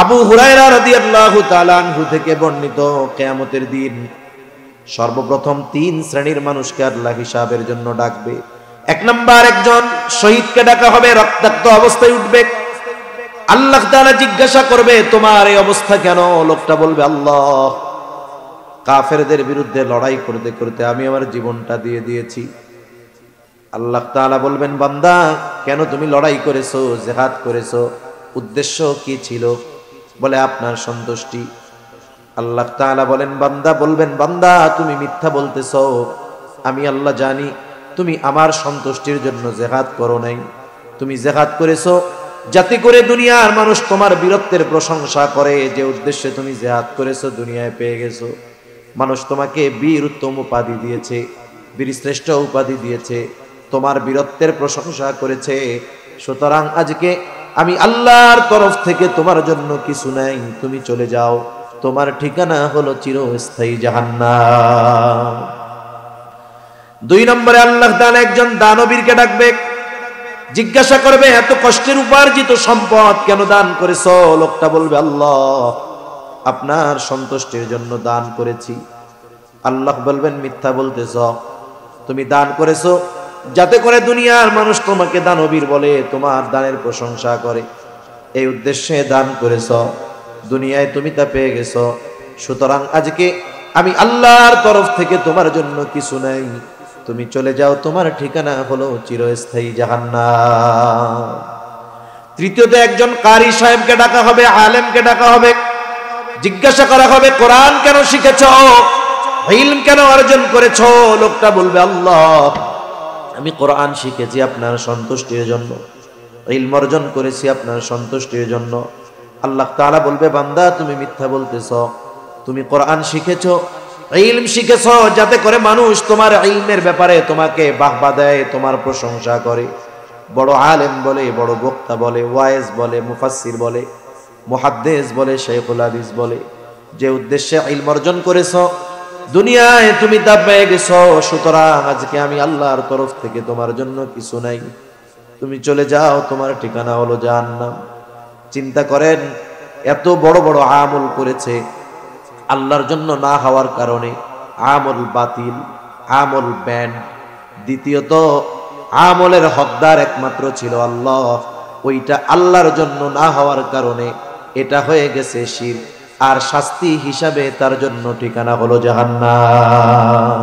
আবু হুরায়রা রাদিয়াল্লাহু তাআলা আনহু থেকে বর্ণিত, কিয়ামতের দিন সর্বপ্রথম 3 শ্রেণীর মানুষকে আল্লাহ হিসাবের জন্য ডাকবে। 1 নাম্বার, একজন শহীদকে ডাকা হবে, রক্তাক্ত অবস্থায় উঠবে। আল্লাহ তাআলা জিজ্ঞাসা করবে, তোমার এই অবস্থা কেন? লোকটা বলবে, আল্লাহ, কাফেরদের বিরুদ্ধে লড়াই করতে করতে আমি আমার জীবনটা দিয়ে দিয়েছি। আল্লাহ তাআলা বলবেন, বান্দা, কেন তুমি লড়াই করেছো, জিহাদ করেছো, উদ্দেশ্য কি ছিল? বলে, আপনার সন্তুষ্টি। আল্লাহ তাআলা বলবেন, বান্দা, তুমি মিথ্যা বলতেছো। আমি আল্লাহ জানি তুমি আমার সন্তুষ্টির জন্য জিহাদ করো নাই। তুমি জিহাদ করেছো যাতে করে দুনিয়ার মানুষ তোমার বীরত্বের প্রশংসা করে। যে উদ্দেশ্যে তুমি জিহাদ করেছো দুনিয়ায় পেয়ে গেছো। মানুষ তোমাকে বীর উত্তম উপাধি দিয়েছে, বীরশ্রেষ্ঠ উপাধি দিয়েছে, তোমার বীরত্বের প্রশংসা করেছে। সুতরাং আজকে আমি আল্লাহর তরফ থেকে তোমার জন্য কিছু নাই, তুমি চলে যাও, তোমার ঠিকানা হলো চিরস্থায়ী জাহান্নাম। 2 নম্বরে আল্লাহ তাআলা একজন দানবীরকে ডাকবে, জিজ্ঞাসা করবে, এত কষ্টের উপার্জিত সম্পদ কেন দান করেছো? লোকটা বলবে, আল্লাহ, আপনার সন্তুষ্টির জন্য দান করেছি। আল্লাহ বলবেন, মিথ্যা বলতেছ। তুমি দান করেছো যাতে করে দুনিয়ার মানুষ তোমাকে দানবীর বলে, তোমার দানের প্রশংসা করে। এই উদ্দেশ্যে দান করেছ, দুনিয়ায় তুমি তা পেয়ে গেছো। সুতরাং আজকে আমি আল্লাহর তরফ থেকে তোমার জন্য কিছু নাই, তুমি চলে যাও, তোমার ঠিকানা হলো চিরস্থায়ী জাহান্নাম। তৃতীয়ত, একজন কারি সাহেবকে ডাকা হবে, আলেমকে ডাকা হবে, জিজ্ঞাসা করা হবে, কোরআন কেন শিখেছো, ইলম কেন অর্জন করেছো? লোকটা বলবে, আল্লাহ, আমি কোরআন শিখেছি আপনার সন্তুষ্টির জন্য, ইলম অর্জন করেছি আপনার সন্তুষ্টির জন্য। আল্লাহ তাআলা বলবে, বান্দা, তুমি মিথ্যা বলতেছো। তুমি কোরআন শিখেছো, ইলম শিখেছো যাতে করে মানুষ তোমার ইলমের ব্যাপারে তোমাকে বাহবা দেয়, তোমার প্রশংসা করে, বড় আলেম বলে, বড় বক্তা বলে, ওয়াইজ বলে, মুফাসসির বলে, মুহাদ্দিস বলে, শাইখুল হাদিস বলে। যে উদ্দেশ্যে ইলম অর্জন করেছো দুনিয়ায় তুমি তা পেয়ে গেছো। সুতরাং আজকে আমি আল্লাহর তরফ থেকে তোমার জন্য কিছু নাই, তুমি চলে যাও, তোমার ঠিকানা হলো জাহান্নাম। চিন্তা করেন, এত বড় বড় আমল করেছে, আল্লাহর জন্য না হওয়ার কারণে আমল বাতিল, আমল ব্যান। দ্বিতীয়ত, আমলের হকদার একমাত্র ছিল আল্লাহ, ওইটা আল্লাহর জন্য না হওয়ার কারণে এটা হয়ে গেছে শিরক, আর শাস্তি হিসাবে তার জন্য ঠিকানা হলো জাহান্নাম।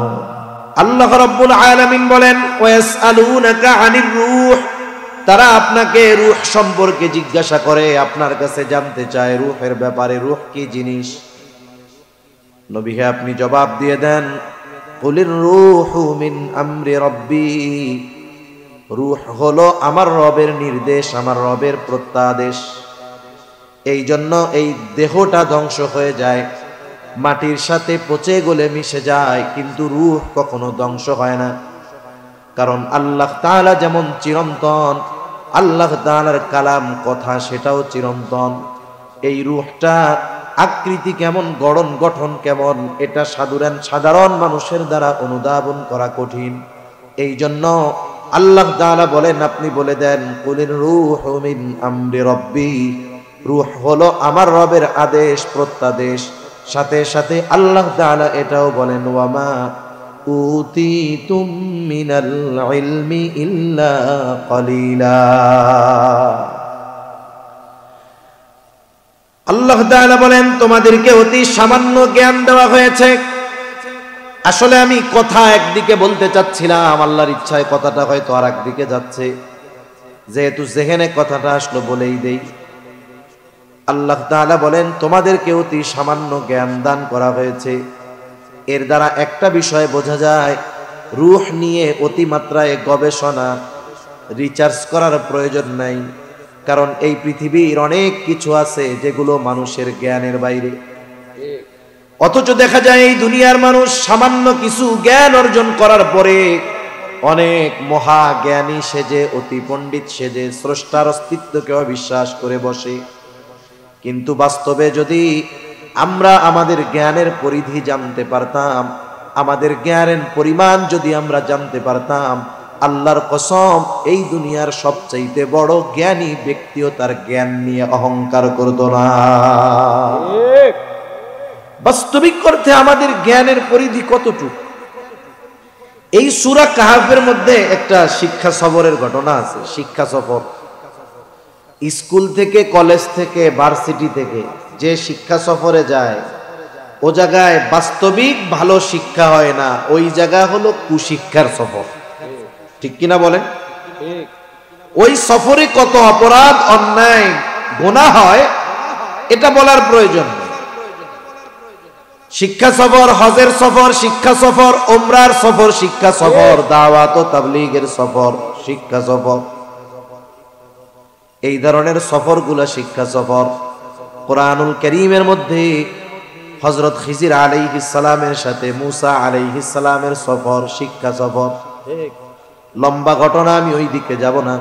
আল্লাহ রাব্বুল আলামিন বলেন, ওয়াসআলুনাকা আনির রূহ, তারা আপনাকে রূহ সম্পর্কে জিজ্ঞাসা করে, আপনার কাছে জানতে চায় রূহের ব্যাপারে, রূহ কি জিনিস। নবী হে, আপনি জবাব দিয়ে দেন, কুলির রূহু মিন আমরি রাব্বি, রূহ হলো আমার রবের নির্দেশ, আমার রবের প্রত্যাদেশ। এই জন্য এই দেহটা ধ্বংস হয়ে যায়, মাটির সাথে পচে গলে মিশে যায়, কিন্তু রূহ কখনো ধ্বংস হয় না। কারণ আল্লাহ তাআলা যেমন চিরন্তন, আল্লাহ তাআলার কালাম, কথা, সেটাও চিরন্তন। এই রূহটা আকৃতি কেমন, গঠন কেমন, এটা সাধারণ মানুষের দ্বারা অনুধাবন করা কঠিন। এই জন্য আল্লাহ তাআলা বলেন, আপনি বলে দেন, কুলির রূহু মিন আমরি রাব্বি, রূহ হলো আমার রবের আদেশ, প্রত্যাদেশ। সাথে সাথে আল্লাহ তাআলা এটাও বলেন, ওয়ামা উতিতুম মিনাল ইলমি ইল্লা কলিলা। আল্লাহ তাআলা বলেন, তোমাদেরকে অতি সামান্য জ্ঞান দেওয়া হয়েছে। আসলে আমি কথা একদিকে বলতে চাচ্ছিলাম, আল্লাহর ইচ্ছায় কথাটা হয়তো আর একদিকে যাচ্ছে, যেহেতু যেখানে কথাটা আসলো বলেই দেই। আল্লাহ তাআলা বলেন, তোমাদেরকে অতি সামান্য জ্ঞান দান করা হয়েছে। এর দ্বারা একটা বিষয় বোঝা যায়, রূহ নিয়ে অতিমাত্রায় গবেষণা, রিসার্চ করার প্রয়োজন নাই। কারণ এই পৃথিবীর অনেক কিছু আছে যেগুলো মানুষের জ্ঞানের বাইরে। অথচ দেখা যায় এই দুনিয়ার মানুষ সামান্য কিছু জ্ঞান অর্জন করার পরে অনেক মহাজ্ঞানী সেজে, অতি পণ্ডিত সেজে, স্রষ্টার অস্তিত্বকে অবিশ্বাস করে বসে। কিন্তু বাস্তবে যদি আমরা আমাদের জ্ঞানের পরিধি জানতে পারতাম, আমাদের জ্ঞানের পরিমাণ যদি আমরা জানতে পারতাম, আল্লাহর কসম, এই দুনিয়ার সবচাইতে বড় জ্ঞানী ব্যক্তিও তার জ্ঞান নিয়ে অহংকার করত না। বাস্তবিক অর্থে আমাদের জ্ঞানের পরিধি কতটুকু? এই সূরা কাহাফের মধ্যে একটা শিক্ষা সফরের ঘটনা আছে। শিক্ষা সফর, স্কুল থেকে, কলেজ থেকে, ভার্সিটি থেকে যে শিক্ষা সফরে যায়, ও জায়গায় বাস্তবিক ভালো শিক্ষা হয় না, ওই জায়গা হলো কুশিক্ষার সফর। ঠিক কিনা বলেন? ওই সফরে কত অপরাধ, অন্যায়, গুনাহ হয়, এটা বলার প্রয়োজন নেই। শিক্ষা সফর, হজের সফর শিক্ষা সফর, উমরার সফর শিক্ষা সফর, দাওয়াত ও তাবলীগের সফর শিক্ষা সফর। এই ধরনের সফরগুলো শিক্ষা সফর। কোরআনুল কারীমের মধ্যে হযরত খিজির আলাইহিস সালামের সাথে মূসা আলাইহিস সালামের সফর শিক্ষা সফর। লম্বা ঘটনা, আমি ওই দিকে যাব না।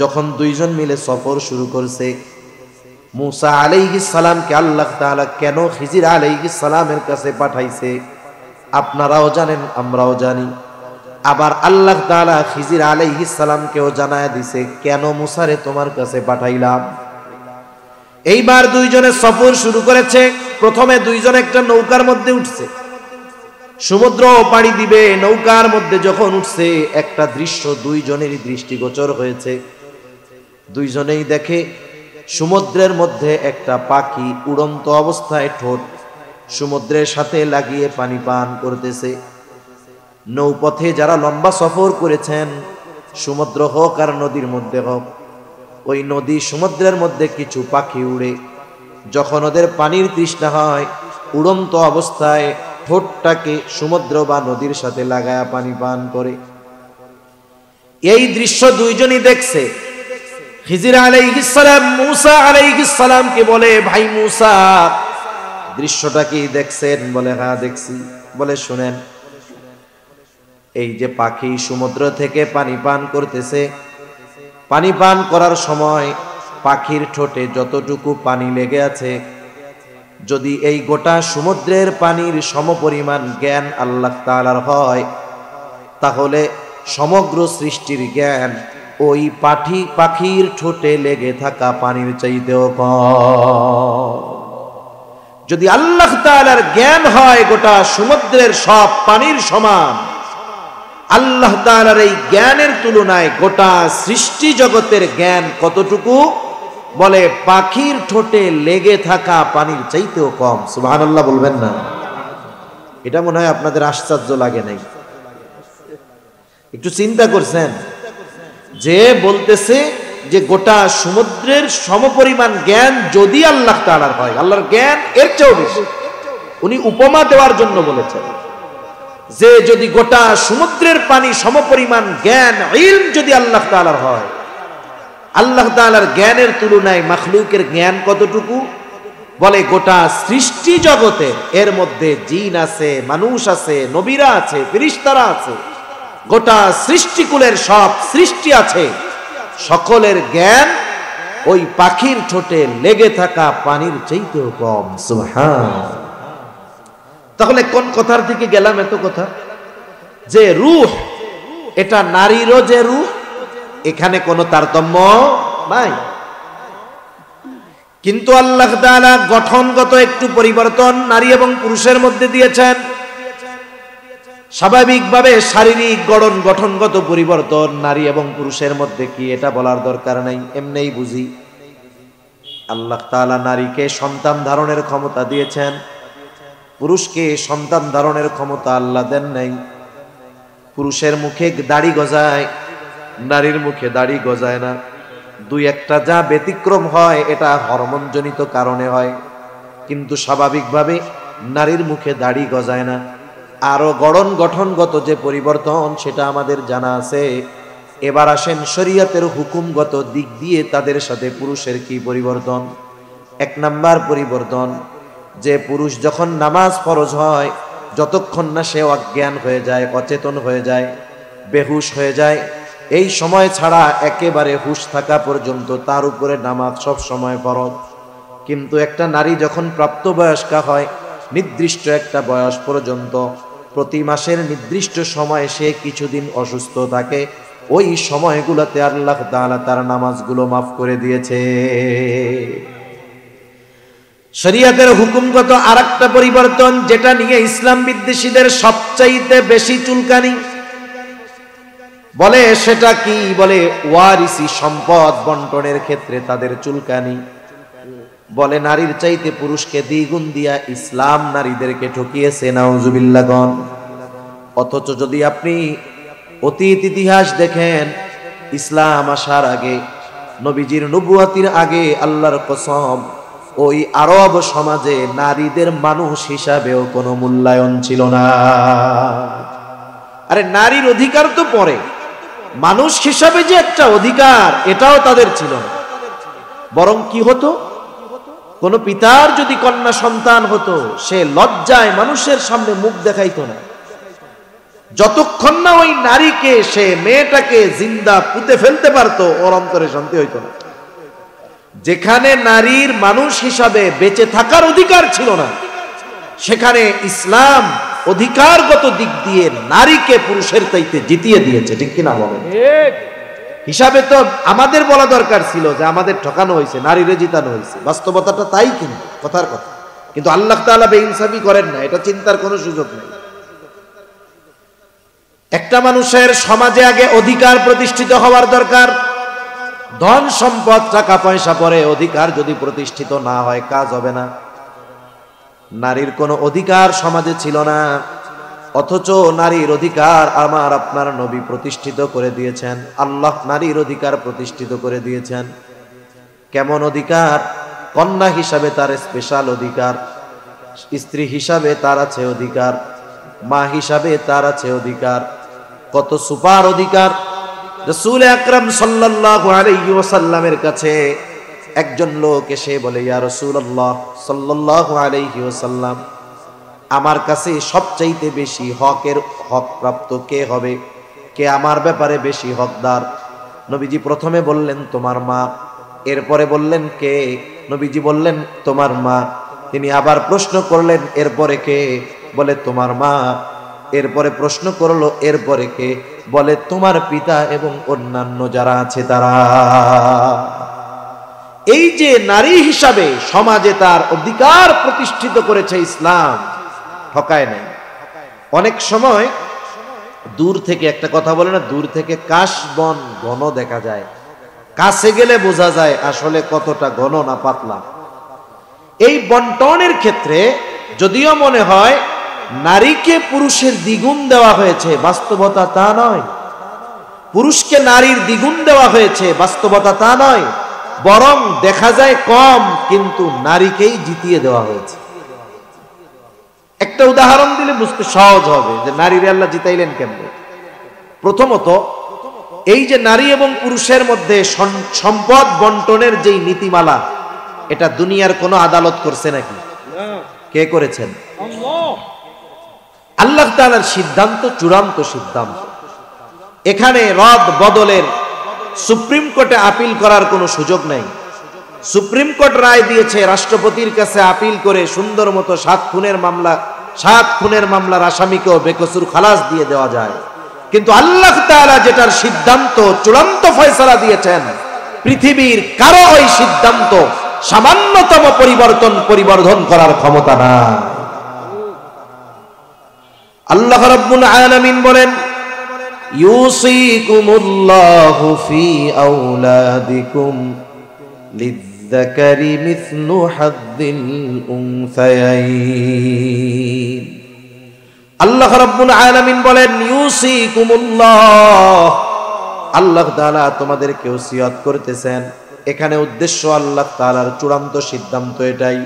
যখন দুইজন মিলে সফর শুরু করছে, মূসা আলাইহিস সালামকে আল্লাহ তাআলা কেন খিজির আলাইহিস সালামের কাছে পাঠাইছে আপনারাও জানেন, আমরাও জানি। আবার আল্লাহ তাআলা খিজির আলাইহিস সালামকেও জানায় দিছে কেন মূসারে তোমার কাছে পাঠাইলাম। এইবার দুইজনে সফর শুরু করেছে। প্রথমে দুইজন একটা নৌকার মধ্যে উঠছে, সমুদ্র পাড়ি দিবে। নৌকার মধ্যে যখন উঠছে, একটা দৃশ্য দুইজনেরই দৃষ্টিগোচর হয়েছে। দুইজনেই দেখে সমুদ্রের মধ্যে একটা পাখি উড়ন্ত অবস্থায় ঠোঁট সমুদ্রের সাথে লাগিয়ে পানি পান করতেছে। নৌপথে যারা লম্বা সফর করেছেন, সমুদ্র হোক আর নদীর মধ্যে হোক, ওই নদী সমুদ্রের মধ্যে কিছু পাখি উড়ে, যখন ওদের পানির তৃষ্ণা হয়, উড়ন্ত অবস্থায় ঠোঁটটাকে সমুদ্র বা নদীর সাথে লাগায়া পানি পান করে। এই দৃশ্য দুইজনই দেখছে। খিজির আলাইহিস সালাম মূসা আলাইহিস সালামকে বলে, ভাই মূসা, দৃশ্যটা কি দেখছেন? বলে, হ্যাঁ দেখছি। বলে, শুনেন, এই যে পাখি সমুদ্র থেকে পানি পান করতেছে, পানি পান করার সময় পাখির ঠোঁটে যতটুকু পানি লেগে আছে, যদি এই গোটা সমুদ্রের পানির সমপরিমাণ জ্ঞান আল্লাহ তাআলার হয়, তাহলে সমগ্র সৃষ্টির জ্ঞান ওই পাখির ঠোঁটে লেগে থাকা পানির চাইতেও কম। যদি আল্লাহ তাআলার জ্ঞান হয় গোটা সমুদ্রের সব পানির সমান, আল্লাহ তাআলার এই জ্ঞানের তুলনায় গোটা সৃষ্টি জগতের জ্ঞান কতটুকু? বলে, পাখির ঠোঁটে লেগে থাকা পানির চাইতেও কম। সুবহানাল্লাহ বলবেন না? এটা মনে হয় আপনাদের আশ্চর্য লাগে নাই? একটু চিন্তা করছেন? যে বলতেছে যে গোটা সমুদ্রের সমপরিমাণ জ্ঞান যদি আল্লাহ তাআলার হয়, আল্লাহর জ্ঞান এর চেয়েও বেশি। উনি উপমা দেওয়ার জন্য বলেছেন যে যদি গোটা সমুদ্রের পানি সমপরিমাণ জ্ঞান, ইলম যদি আল্লাহ তাআলার হয়, আল্লাহ তাআলার জ্ঞানের তুলনায় মাখলুকের জ্ঞান কতটুকু? বলে, গোটা সৃষ্টি জগতে এর মধ্যে জিন আছে, মানুষ আছে, নবীরা আছে, ফেরেশতারা আছে, গোটা সৃষ্টিকুলের সব সৃষ্টি আছে, সকলের জ্ঞান ওই পাখির ঠোঁটে লেগে থাকা পানির চাইতেও কম। সুবহান। তাহলে কোন কথার দিকে গেলাম এত কথা? যে রূহ, এটা নারীরও যে রূহ, এখানে কোনো তারতম্য নাই। কিন্তু আল্লাহ তাআলা গঠনগত একটু পরিবর্তন নারী এবং পুরুষের মধ্যে দিয়েছেন। স্বাভাবিকভাবে শারীরিক গঠনগত পরিবর্তন নারী এবং পুরুষের মধ্যে কি, এটা বলার দরকার নাই, এমনিই বুঝি। আল্লাহ তাআলা নারীকে সন্তান ধারণের ক্ষমতা দিয়েছেন, পুরুষকে সন্তান ধারণের ক্ষমতা আল্লাহ দেন নাই। পুরুষের মুখে দাড়ি গজায়, নারীর মুখে দাড়ি গজায় না। দুই একটা যা ব্যতিক্রম হয়, এটা হরমোনজনিত কারণে হয়, কিন্তু স্বাভাবিকভাবে নারীর মুখে দাড়ি গজায় না। আরো গঠনগত যে পরিবর্তন, সেটা আমাদের জানা আছে। এবার আসেন শরীয়তের হুকুমগত দিক দিয়ে তাদের সাথে পুরুষের কি পরিবর্তন। এক নাম্বার পরিবর্তন, যে পুরুষ যখন নামাজ ফরজ হয়, যতক্ষণ না সে অজ্ঞান হয়ে যায়, অচেতন হয়ে যায়, বেহুশ হয়ে যায়, এই সময় ছাড়া একেবারে হুশ থাকা পর্যন্ত তার উপরে নামাজ সব সময় ফরজ। কিন্তু একটা নারী যখন প্রাপ্তবয়স্কা হয়, নির্দিষ্ট একটা বয়স পর্যন্ত প্রতি মাসের নির্দিষ্ট সময়ে সে কিছুদিন অসুস্থ থাকে, ওই সময়গুলোতে আল্লাহ তাআলা তার নামাজগুলো মাফ করে দিয়েছে। শরীয়তের হুকুমগত আরেকটা পরিবর্তন, যেটা নিয়ে ইসলাম বিদ্বেষীদের সবচাইতে বেশি চুলকানি, বলে সেটা কি? বলে ওয়ারিসি সম্পদ বন্টনের ক্ষেত্রে তাদের চুলকানি। বলে নারীর চাইতে পুরুষকে দ্বিগুণ দিয়া ইসলাম নারীদেরকে ঠকিয়েছে, নাউজুবিল্লাহ গণ। অথচ যদি আপনি অতীত ইতিহাস দেখেন, ইসলাম আসার আগে, নবীজির নবুয়াতির আগে, আল্লাহর কসম ওই আরব সমাজে নারীদের মানুষ হিসাবেও কোনো মূল্যায়ন ছিল না। আরে নারীর অধিকার তো পরে, মানুষ হিসাবে যে একটা অধিকার, এটাও তাদের ছিল না। বরং কি হতো, কোন পিতার যদি কন্যা সন্তান হতো, সে লজ্জায় মানুষের সামনে মুখ দেখাইতো না, যতক্ষণ না ওই নারীকে, সে মেয়েটাকে জিন্দা পুঁতে ফেলতে পারতো, ওর অন্তরে শান্তি হইতো না। যেখানে নারীর মানুষ হিসাবে বেঁচে থাকার অধিকার ছিল না, সেখানে ইসলাম অধিকারগত দিক দিয়ে নারীকে পুরুষের চাইতে জিতিয়ে দিয়েছে, ঠিক কিনা বলেন? হিসাবে তো আমাদের বলা দরকার ছিল যে আমাদের ঠকানো হয়েছে, নারীরে জিতানো হয়েছে, বাস্তবতাটা তাই, কিন্তু কথার কথা। কিন্তু আল্লাহ তাআলা বেইনসাফি করেন না, এটা চিন্তার কোনো সুযোগ নেই। একটা মানুষের সমাজে আগে অধিকার প্রতিষ্ঠিত হওয়ার দরকার। ধন সম্পদ টাকা পয়সা পরে, অধিকার যদি প্রতিষ্ঠিত না হয় কাজ হবে না। নারীর কোনো অধিকার সমাজে ছিল না, অথচ নারীর অধিকার আমার আপনার নবী প্রতিষ্ঠিত করে দিয়েছেন। আল্লাহ নারীর অধিকার প্রতিষ্ঠিত করে দিয়েছেন। কেমন অধিকার? কন্যা হিসাবে তার স্পেশাল অধিকার, স্ত্রী হিসাবে তার আছে অধিকার, মা হিসাবে তার আছে অধিকার। কত সুপার অধিকার! রাসূল আকরাম সাল্লাল্লাহু আলাইহি ওয়াসাল্লামের কাছে একজন লোক এসে বলে, ইয়া রাসূলুল্লাহ সাল্লাল্লাহু আলাইহি ওয়াসাল্লাম, আমার কাছে সবচাইতে বেশি হক প্রাপ্ত কে হবে, কে আমার ব্যাপারে বেশি হকদার? নবীজি প্রথমে বললেন তোমার মা, এরপরে বললেন কে? নবীজি বললেন তোমার মা। তিনি আবার প্রশ্ন করলেন এরপরে কে? বলে তোমার মা। এরপরে প্রশ্ন করলো এরপরে কে? বলে তোমার পিতা এবং অন্যান্য যারা আছে তারা। এই যে নারী হিসাবে সমাজে তার অধিকার প্রতিষ্ঠিত করেছে ইসলাম, ঠকায় নাই। অনেক সময় দূর থেকে একটা কথা বলে না, দূর থেকে কাশবন ঘন দেখা যায়, কাছে গেলে বোঝা যায় আসলে কতটা ঘন না পাতলা। এই বন্টনের ক্ষেত্রে যদিও মনে হয় নারীকে পুরুষের দ্বিগুণ দেওয়া হয়েছে, বাস্তবতা তা নয়। পুরুষকে নারীর দ্বিগুণ দেওয়া হয়েছে, বাস্তবতা তা নয়। বরং দেখা যায় কম, কিন্তু নারীকেই জিতিয়ে দেওয়া হয়েছে। একটা উদাহরণ দিলে বুঝতে সহজ হবে যে নারীর আল্লাহ জিতাইলেন কেমনে। প্রথমত, এই যে নারী এবং পুরুষের মধ্যে সম্পদ বন্টনের যেই নীতিমালা, এটা দুনিয়ার কোন আদালত করছে নাকি? কে করেছেন? আল্লাহ তাআলার সিদ্ধান্ত চূড়ান্ত সিদ্ধান্ত। এখানে রদ বদলের সুপ্রিম কোর্টে আপিল করার কোনো সুযোগ নাই। সুপ্রিম কোর্ট রায় দিয়েছে, রাষ্ট্রপতির কাছে আপিল করে সুন্দর মতো 7 খুনের মামলার আসামিকেও বেকসুর খালাস দিয়ে দেওয়া যায়। কিন্তু আল্লাহ তাআলা যেটার সিদ্ধান্ত চূড়ান্ত ফয়সালা দিয়েছেন, পৃথিবীর কারো ওই সিদ্ধান্ত সামান্যতম পরিবর্ধন করার ক্ষমতা নাই। আল্লাহ রাব্বুল আলামিন বলেন, ইউসিকুমুল্লাহু ফি আওলাদিকুম লিয-যাকারি মিসলু হাদ্দিল উনসায়াইন। আল্লাহ রাব্বুল আলামিন বলেন, ইউসিকুমুল্লাহ, আল্লাহ তাআলা তোমাদেরকে ওসিয়ত করতেছেন। এখানে উদ্দেশ্য আল্লাহ তাআলার চূড়ান্ত সিদ্ধান্ত এটাই।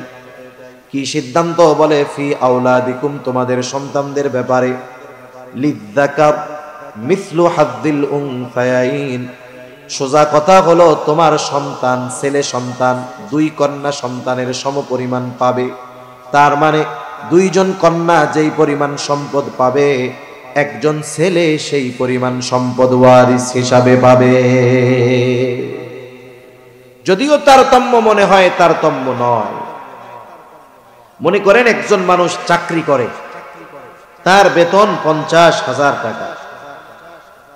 কি সিদ্ধান্ত? বলে ফি আওলাদিকুম, তোমাদের সন্তানদের ব্যাপারে, লিয-যাকার মিসলু হাদ্দিল উনসায়াইন, সোজা কথা হলো তোমার সন্তান, ছেলে সন্তান 2 কন্যা সন্তানের সমপরিমাণ পাবে। তার মানে 2 জন কন্যা যেই পরিমাণ সম্পদ পাবে, একজন ছেলে সেই পরিমাণ সম্পদ ওয়ারিস হিসাবে পাবে। যদিও তারতম্য মনে হয়, তারতম্য নয়। মনে করেন একজন মানুষ চাকরি করে, তার বেতন 50,000 টাকা।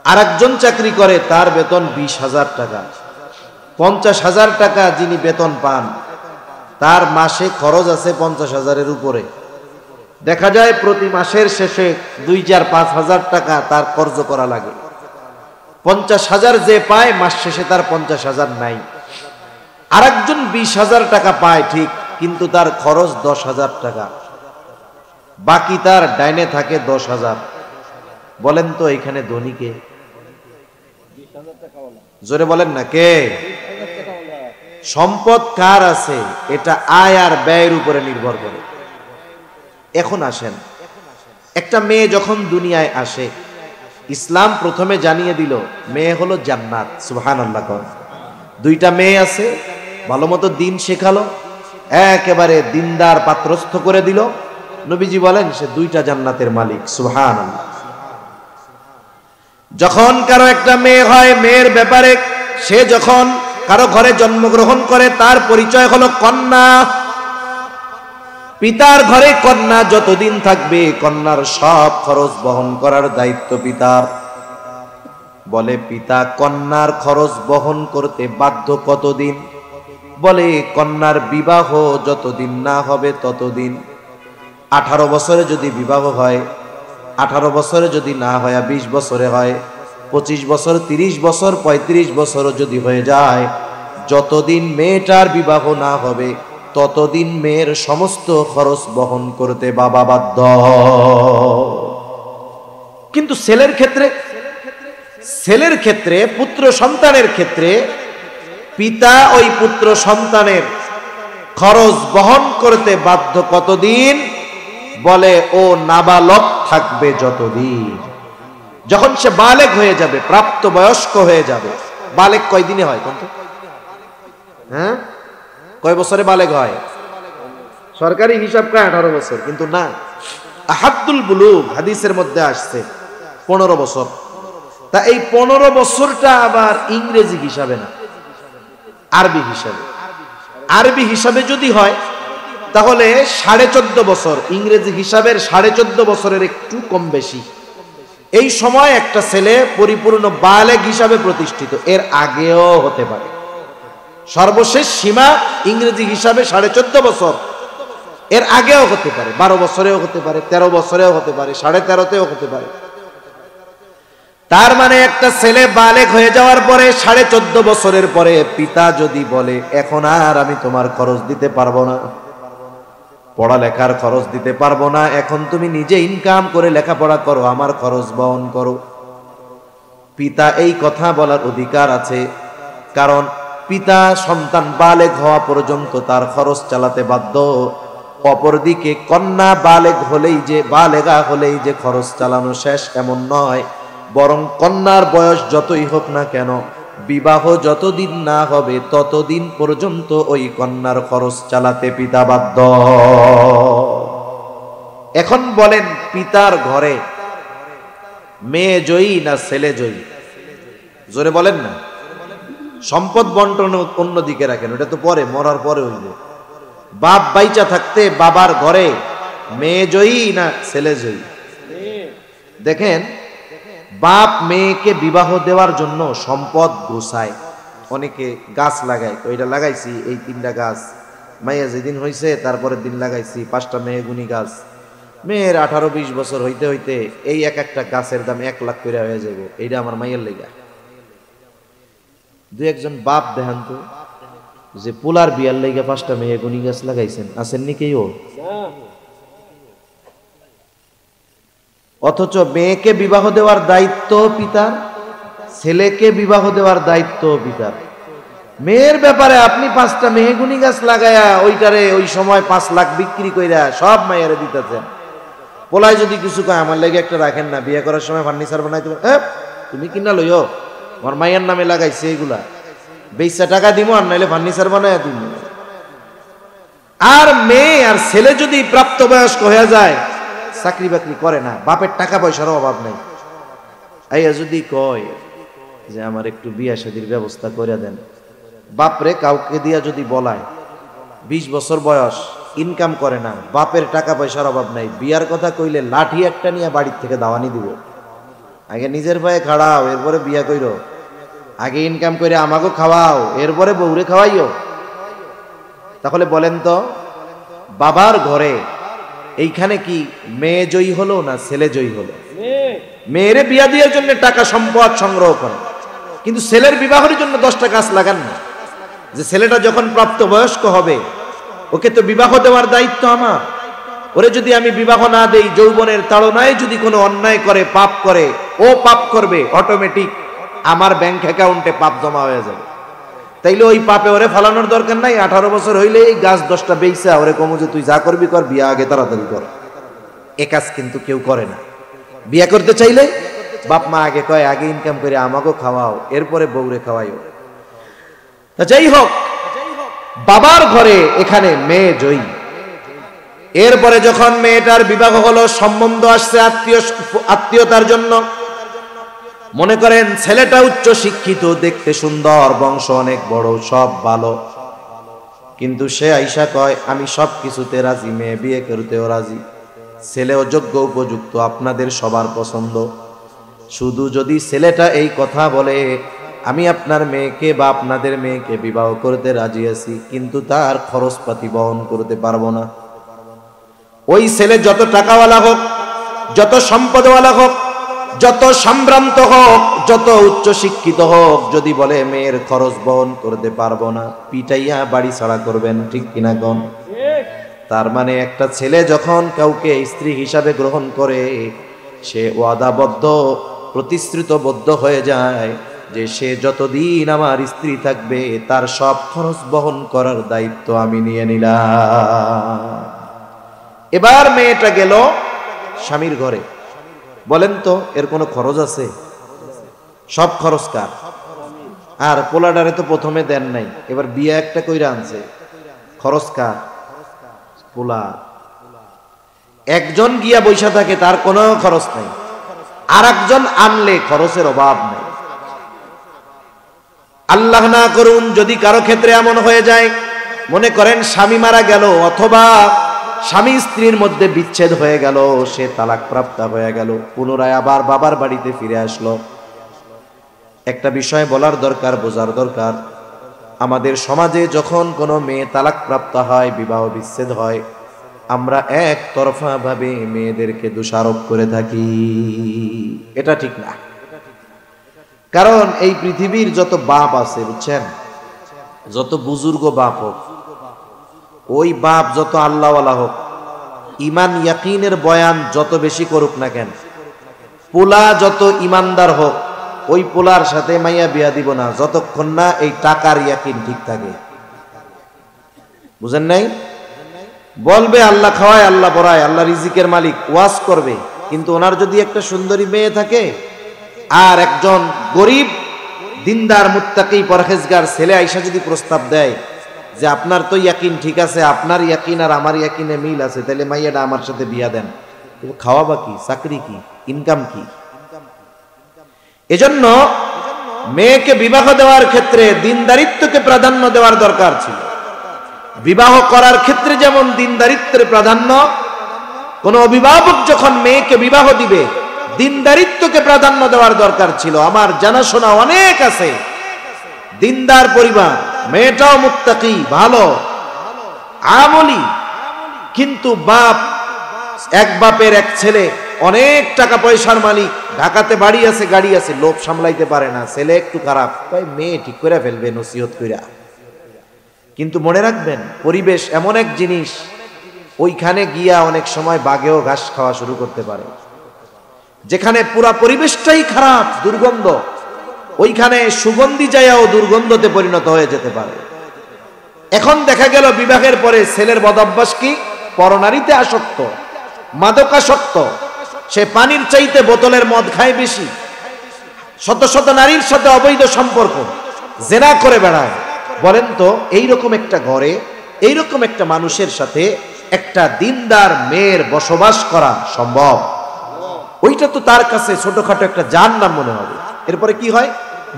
আরেকজন চাকরি করে, তার বেতন 20,000 টাকা। 50,000 টাকা যিনি বেতন পান, তার মাসে খরচ আছে 50,000-এর উপরে। দেখা যায় প্রতি মাসের শেষে 2,000-5,000 টাকা তার কর্জ করা লাগে। 50,000 যে পায়, মাস শেষে তার 50,000 নাই। আরেকজন 20,000 টাকা পায় ঠিক, কিন্তু তার খরচ 10,000 টাকা, বাকি তার ডাইনে থাকে 10,000। বলেন তো এখানে ধনী কে? জোরে বলেন না, কে? সম্পদ কার আছে এটা আয় আর ব্যয়ের উপরে নির্ভর করে। এখন আসেন, একটা মেয়ে যখন দুনিয়ায় আসে, ইসলাম প্রথমে জানিয়ে দিল মেয়ে হলো জান্নাত। সুবহানাল্লাহ। দুইটা মেয়ে আছে, ভালো মতো দিন শেখালো, একেবারে দিনদার পাত্রস্থ করে দিল। নবীজি বলেন সে দুইটা জান্নাতের মালিক। সুবহানাল্লাহ। যখন কারো একটা মেয়ে হয়, মেয়ের ব্যাপারে সে যখন কারো ঘরে জন্মগ্রহণ করে, তার পরিচয় হলো কন্যা। পিতার ঘরে কন্যা যতদিন থাকবে, কন্যার সব খরচ বহন করার দায়িত্ব পিতার। বলে পিতা কন্যার খরচ বহন করতে বাধ্য কতদিন? বলে কন্যার বিবাহ যতদিন না হবে ততদিন। 18 বছরে যদি বিবাহ হয়, 18 বছরে যদি না হয় 20 বছরে হয়, 25 বছর, 30 বছর, 35 বছরও যদি হয়ে যায়, যতদিন মেয়েটার বিবাহ না হবে ততদিন মেয়ের সমস্ত খরচ বহন করতে বাবা বাধ্য। কিন্তু ছেলের ক্ষেত্রে পুত্র সন্তানের ক্ষেত্রে পিতা ওই পুত্র সন্তানের খরচ বহন করতে বাধ্য কতদিন? বলে ও নাবালক থাকবে যতদিন। যখন সে বালেগ হয়ে যাবে, প্রাপ্ত বয়স্ক হয়ে যাবে। বালেগ কয় দিনে হয়? হ্যাঁ, কয় বছরে বালেগ হয়? সরকারি হিসাব কয় 18 বছর, কিন্তু না, আহাদ্দুল বুলুগ হাদিসের মধ্যে আসছে 15 বছর। তা এই 15 বছরটা আবার ইংরেজি হিসাবে না, আরবি হিসাবে। আরবি হিসাবে যদি হয় তাহলে 14.5 বছর, ইংরেজি হিসাবের 14.5 বছরের একটু কম বেশি। এই সময় একটা ছেলে পরিপূর্ণ বালেগ হিসাবে প্রতিষ্ঠিত। এর আগেও হতে পারে, সর্বশেষ সীমা ইংরেজি হিসাবে 14.5 বছর। এর আগেও হতে পারে, 12 বছরেও হতে পারে, 13 বছরেও হতে পারে, 13.5-তেও হতে পারে। তার মানে একটা ছেলে বালেগ হয়ে যাওয়ার পরে 14.5 বছরের পরে পিতা যদি বলে এখন আর আমি তোমার খরচ দিতে পারবো না, পড়ালেখার খরচ দিতে পারবো না, এখন তুমি নিজে ইনকাম করে লেখাপড়া করো, আমার খরচ বহন করো, পিতা এই কথা বলার অধিকার আছে। কারণ পিতা সন্তান বালেগ হওয়া পর্যন্ত তার খরচ চালাতে বাধ্য। অপরদিকে কন্যা বালেগা হলেই যে খরচ চালানো শেষ এমন নয়, বরং কন্যার বয়স যতই হোক না কেন, বিবাহ যতদিন না হবে ততদিন পর্যন্ত ওই কন্যার খরচ চালাতে পিতা বাধ্য। এখন বলেন, পিতার ঘরে মেয়ে জয়ী না ছেলে জয়ী? জোরে বলেন না। সম্পদ বন্টন অন্যদিকে রাখেন, ওটা তো পরে, মরার পরে হইবে। বাপ বাইচা থাকতে বাবার ঘরে মেয়ে জয়ী না ছেলে জয়ী? দেখেন, বাপ মেয়েকে বিবাহ দেওয়ার জন্য সম্পদ গোছায়, অনেকে গাছ লাগায়। ওইটা লাগাইছি এই 3টা গাছ, মাইয়া যেদিন হয়েছে তারপরের দিন লাগাইছি 5টা মেহগুনি গাছ। মেয়ের 18-20 বছর হইতে হইতে এই একটা গাছের দাম 1 লাখ করে হয়ে যাবে। এইটা আমার মাইয়ের লেগা। 2-1 বাপ দেখান তো যে পোলার বিয়ার লেগা 5টা মেহগুনি গাছ লাগাইছেন, আছেননি কেউ? অথচ মেয়েকে বিবাহ দেওয়ার দায়িত্ব পিতার, ছেলেকে বিবাহ দেওয়ার দায়িত্ব পিতার। মেয়ের ব্যাপারে আপনি 5টা মেহগুনি গাছ লাগায়া ওইটারে ওই সময় 5 লাখ বিক্রি কইরা সব মায়েরে দিতেছেন। পোলায় যদি কিছু কয়, আমার লেগে একটা রাখেন না, বিয়ে করার সময় ফার্নিচার বানাইতে, তুমি কিনা লইও, আমার মায়ের নামে লাগাইছে এইগুলা, 20 টাকা দিব আর নাইলে ফার্নিচার বানায় দিব। আর মেয়ে আর ছেলে যদি প্রাপ্তবয়স্ক হয়ে যায়, চাকরি বাকরি করে না, বাপের টাকা পয়সার অভাব নেই, আইয়া যদি কয় যে আমার একটু বিয়ে শাদীর ব্যবস্থা করে দেন, বাপরে কাউকে দিয়া যদি বলায় 20 বছর বয়স, ইনকাম করে না, বাপের টাকা পয়সার অভাব নাই, বিয়ার কথা কইলে লাঠি একটা নিয়ে বাড়ির থেকে দাওয়ানি দিব। আগে নিজের পায়ে খাড়াও, এরপরে বিয়া কইরো। আগে ইনকাম করে আমাকেও খাওয়াও, এরপরে বউরে খাওয়াইও। তাহলে বলেন তো, বাবার ঘরে এইখানে কি মেয়ে জয়ী হলো না ছেলে জয়ী হলো? মেয়েরে বিয়া দেওয়ার জন্য টাকা সম্পদ সংগ্রহ করে, কিন্তু ছেলের বিবাহের জন্য 10টা গাছ লাগান না। যে ছেলেটা যখন প্রাপ্তবয়স্ক হবে, ওকে তো বিবাহ দেওয়ার দায়িত্ব আমার। ওরে যদি আমি বিবাহ না দেই, যৌবনের তাড়নায় যদি কোনো অন্যায় করে, পাপ করে, ও পাপ করবে, অটোমেটিক আমার ব্যাংক অ্যাকাউন্টে পাপ জমা হয়ে যাবে। তাইলে ওই পাপে ওরে ফালানোর দরকার নাই। 18 বছর হইলে এই গাছ 10টা বেইছা ওরে কমু যে তুই যা করবি কর, বিয়া আগে তাড়াতাড়ি কর। এ কাজ কিন্তু কেউ করে না। বিয়া করতে চাইলে বাপ মা আগে কয়, আগে ইনকাম করে আমাকেও খাওয়াও, এরপরে বউরে খাওয়াইও। তা যাই হোক, বাবার ঘরে এখানে মেয়ে জয়ী। এরপরে যখন মেয়েটার বিবাহ হলো, সম্বন্ধ আসছে আত্মীয়তার জন্য। মনে করেন ছেলেটা উচ্চ শিক্ষিত, দেখতে সুন্দর, বংশ অনেক বড়, সব ভালো, কিন্তু সে আইসা কয় আমি সব কিছুতে রাজি, মেয়ে বিয়ে করতেও রাজি, ছেলেও যোগ্য উপযুক্ত, আপনাদের সবার পছন্দ। শুধু যদি ছেলেটা এই কথা বলে আমি আপনার মেয়েকে বা আপনাদের মেয়েকে বিবাহ করতে রাজি আছি, কিন্তু তার খরচপাতি বহন করতে পারবো না। ওই ছেলে যত টাকাওয়ালা হোক, যত সম্পদওয়ালা হোক, যত সম্ভ্রান্ত হোক, যত উচ্চ শিক্ষিত হোক, যদি বলে মেয়ের খরচ বহন করতে পারবো না, পিটাইয়া বাড়ি ছাড়া করবেন। ঠিক কিনা কোন? তার মানে একটা ছেলে যখন কাউকে স্ত্রী হিসাবে গ্রহণ করে, সে ওয়াদাবদ্ধ, প্রতিশ্রুতবদ্ধ হয়ে যায় যে সে যতদিন আমার স্ত্রী থাকবে তার সব খরচ বহন করার দায়িত্ব আমি নিয়ে নিলাম। এবার মেয়েটা গেল স্বামীর ঘরে। বলেন তো এর কোনো খরচ আছে? সব খরচ কার? আর পোলাডারে তো প্রথমে দেন নাই, এবার বিয়ে একটা কইরা আনছে, খরচ কার? পোলা। একজন গিয়া বৈশা থাকে, তার কোনো খরচ নাই, আর একজন আনলে খরচের অভাব নাই। আল্লাহ না করুন যদি কারো ক্ষেত্রে এমন হয়ে যায়, মনে করেন স্বামী মারা গেল, অথবা স্বামী স্ত্রীর মধ্যে বিচ্ছেদ হয়ে গেল, সে তালাক প্রাপ্ত হয়ে গেল, পুনরায় আবার বাবার বাড়িতে ফিরে আসলো। একটা বিষয় বলার দরকার, বোঝার দরকার, আমাদের সমাজে যখন কোনো মেয়ে তালাক প্রাপ্ত হয়, বিবাহ বিচ্ছেদ হয়, আমরা একতরফা ভাবে মেয়েদেরকে দোষারোপ করে থাকি। এটা ঠিক না। কারণ এই পৃথিবীর যত বাপ আছে, বুঝছেন, যত বুজুর্গ বাপ হোক, ওই বাপ যত আল্লাহওয়ালা হোক, ইমান ইয়াকিনের বয়ান যত বেশি করুক না কেন, পোলা যত ইমানদার হোক, ওই পোলার সাথে মাইয়া বিয়া দিব না যতক্ষণ না এই টাকার ইয়াকিন ঠিক থাকে। বুঝেন নাই? বলবে আল্লাহ খাওয়ায়, আল্লাহ পড়ায়, আল্লাহ রিজিকের মালিক, ওয়াজ করবে, কিন্তু ওনার যদি একটা সুন্দরী মেয়ে থাকে আর একজন গরিব দিনদার মুত্তাকি পরহেজগার ছেলে আইসা যদি প্রস্তাব দেয় যে আপনার তো ইয়াকিন ঠিক আছে, আপনার ইয়াকিন আর আমার ইয়াকিনে মিল আছে, তাহলে মাইয়াটা আমার সাথে বিয়া দেন, কিন্তু খাওয়াবা কি, চাকরি কি, ইনকাম কি? এজন্য মেয়েকে বিবাহ দেওয়ার ক্ষেত্রে দিনদারিত্বকে প্রাধান্য দেওয়ার দরকার ছিল। বিবাহ করার ক্ষেত্রে যেমন দিনদারিত্বের প্রাধান্য, কোন অভিভাবক যখন মেয়েকে বিবাহ দিবে দিনদারিত্বকে প্রাধান্য দেওয়ার দরকার ছিল। আমার জানাশোনা অনেক আছে দিনদার পরিবার, মেয়েটাও মুত্তাকি, ভালো আমলি, কিন্তু বাপ, এক বাপের এক ছেলে, অনেক টাকা পয়সার মালিক, ঢাকাতে বাড়ি আছে, গাড়ি আছে, লোভ সামলাইতে পারে না, ছেলে একটু খারাপ, তাই মেয়ে ঠিক করে ফেলবে নসিহত কইরা। কিন্তু মনে রাখবেন, পরিবেশ এমন এক জিনিস, ওইখানে গিয়া অনেক সময় বাঘেও ঘাস খাওয়া শুরু করতে পারে। যেখানে পুরা পরিবেশটাই খারাপ, দুর্গন্ধ, ওইখানে সুগন্ধি যায়াও দুর্গন্ধতে পরিণত হয়ে যেতে পারে। এখন দেখা গেল বিবাহের পরে ছেলের বদঅভ্যাস কি? পরনারীতে আসক্ত, মাদকাসক্ত, সে পানির চাইতে বোতলের মদ খায় বেশি, শত শত নারীর সাথে অবৈধ সম্পর্ক, জেনা করে বেড়ায়। বলেন তো এইরকম একটা ঘরে, এইরকম একটা মানুষের সাথে একটা দিনদার মেয়ের বসবাস করা সম্ভব? ওইটা তো তার কাছে ছোটখাটো একটা জাহান্নাম মনে হবে। এরপরে কি হয়?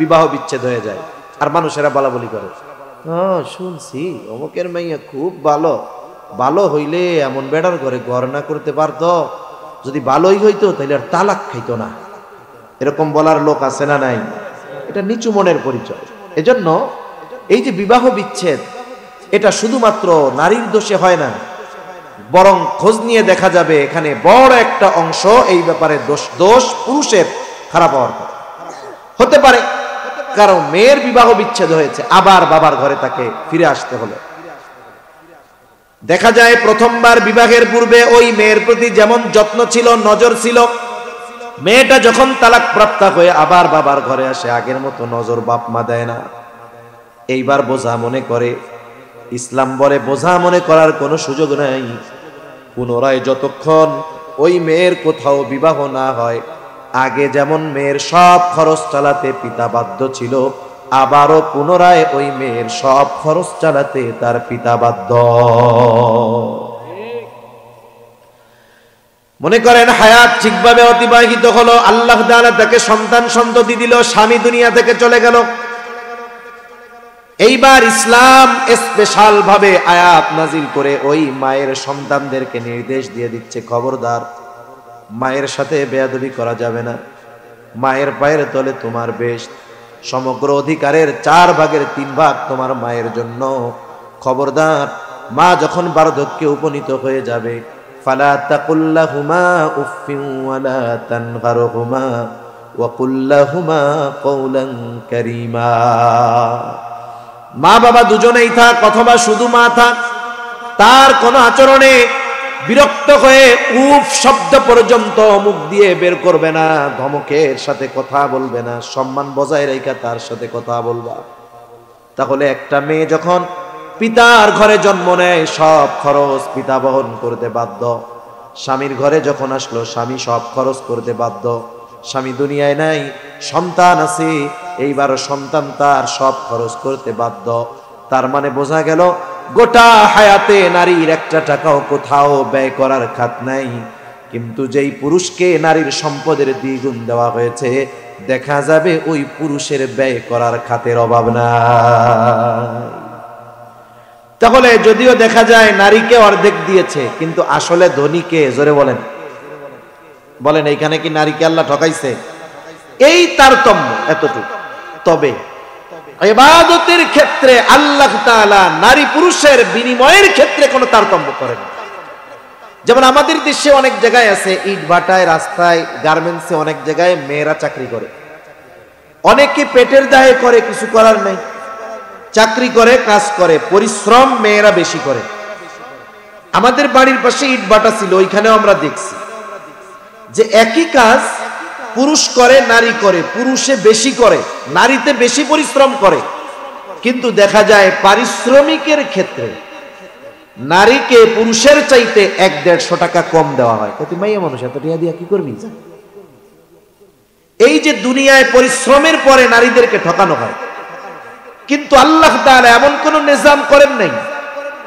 বিবাহ বিচ্ছেদ হয়ে যায়, আর মানুষেরা বলা বলি করে, শুনছি অমুকের মাইয়া খুব ভালো, ভালো হইলে এমন বেড়ার ঘরে ঘর না করতে পারতো, যদি ভালোই হইতো তাহলে আর তালাক খাইতো না, এরকম বলার লোক আছে না নাই? এটা নিচু মনের পরিচয়। এজন্য এই যে বিবাহ বিচ্ছেদ, এটা শুধুমাত্র নারীর দোষে হয় না, বরং খোঁজ নিয়ে দেখা যাবে এখানে বড় একটা অংশ এই ব্যাপারে দোষ পুরুষের খারাপ হওয়ার কথা হতে পারে। কারণ মেয়ের বিবাহ বিচ্ছেদ হয়েছে, আবার বাবার ঘরে তাকে ফিরে আসতে হলো। দেখা যায় প্রথমবার বিবাহের পূর্বে ওই মেয়ের প্রতি যেমন যত্ন ছিল, নজর ছিল, মেয়েটা যখন তালাক প্রাপ্ত হয়ে আবার বাবার ঘরে আসে, আগের মতো নজর বাপ মা দেয় না। এইবার বোঝা মনে করে, ইসলাম বলে বোঝা মনে করার কোনো সুযোগ নাই। পুনরায় যতক্ষণ ওই মেয়ের কোথাও বিবাহ না হয়, আগে যেমন মেয়ের সব খরচ চালাতে পিতা বাধ্য ছিল, আবারও পুনরায় ওই মেয়ের সব খরচ চালাতে তার পিতা বাধ্য। মনে করেন হায়াত ঠিকভাবে অতিবাহিত হলো, আল্লাহ তাআলা তাকে সন্তান সন্ততি দিল, স্বামী দুনিয়া থেকে চলে গেল। এইবার ইসলাম স্পেশাল ভাবে আয়াত নাজিল করে ওই মায়ের সন্তানদেরকে নির্দেশ দিয়ে দিচ্ছে, খবরদার, মায়ের সাথে বেয়াদবি করা যাবে না। মায়ের পায়ের তলে তোমার বেশ, সমগ্র অধিকারের 4 ভাগের 3 ভাগ তোমার মায়ের জন্য। খবরদার, মা যখন বার্ধক্যে উপনীত হয়ে যাবে, ফালা তাকুল্লাহুমা উফফিন ওয়ালা তানহারহুমা ওয়া কুল্লাহুমা কওলান কারীমা। মা বাবা দুজনেই থাক অথবা শুধু মা থাক, তার কোন আচরণে বিরক্ত হয়ে উফ শব্দ পর্যন্ত মুখ দিয়ে বের করবে না, ধমকের সাথে কথা বলবে না, সম্মান বজায় রেখে তার সাথে কথা বলবা। তাহলে একটা মেয়ে যখন পিতার ঘরে জন্ম নেয়, সব খরচ পিতা বহন করতে বাধ্য। স্বামীর ঘরে যখন আসলো, স্বামী সব খরচ করতে বাধ্য। স্বামী দুনিয়ায় নাই, সন্তান আছে, এইবার সন্তান তার সব খরচ করতে বাধ্য। তার মানে বোঝা গেল গোটা হায়াতে নারীর একটা টাকাও কোথাও ব্যয় করার খাত নাই। কিন্তু যেই পুরুষকে নারীর সম্পদের দ্বিগুণ দেওয়া হয়েছে, দেখা যাবে ওই পুরুষের ব্যয় করার খাতের অভাব নাই। তাহলে যদিও দেখা যায় নারীকে অর্ধেক দিয়েছে, কিন্তু আসলে ধনীকে, জোরে বলেন বলেন, এইখানে কি নারীকে আল্লাহ ঠকাইছে? এই তারতম্য এতটুকু। তবে ইবাদতের ক্ষেত্রে আল্লাহ তাআলা নারী পুরুষের বিনিময়ের ক্ষেত্রে কোনো তারতম্য করেন। যেমন আমাদের দেশে অনেক জায়গায় আছে, ইট ভাটায়, রাস্তায়, গার্মেন্টসে অনেক জায়গায় মেয়েরা চাকরি করে। অনেকে পেটের দায়ে করে, কিছু করার নেই, চাকরি করে, কাজ করে, পরিশ্রম মেয়েরা বেশি করে। আমাদের বাড়ির পাশে ইট ভাটা ছিল, ওইখানেও আমরা দেখছি যে একই কাজ পুরুষ করে, নারী করে, পুরুষে বেশি করে, নারীতে বেশি পরিশ্রম করে, কিন্তু দেখা যায় পারিশ্রমিকের ক্ষেত্রে নারীকে পুরুষের চাইতে 100-150 টাকা কম দেওয়া হয়। তুই মাইয়া মানুষ, এত টাকা দিয়া কি করবি? এই যে দুনিয়ায় পরিশ্রমের পরে নারীদেরকে ঠকানো হয়, কিন্তু আল্লাহ তাআলা এমন কোন নিজাম করেন নাই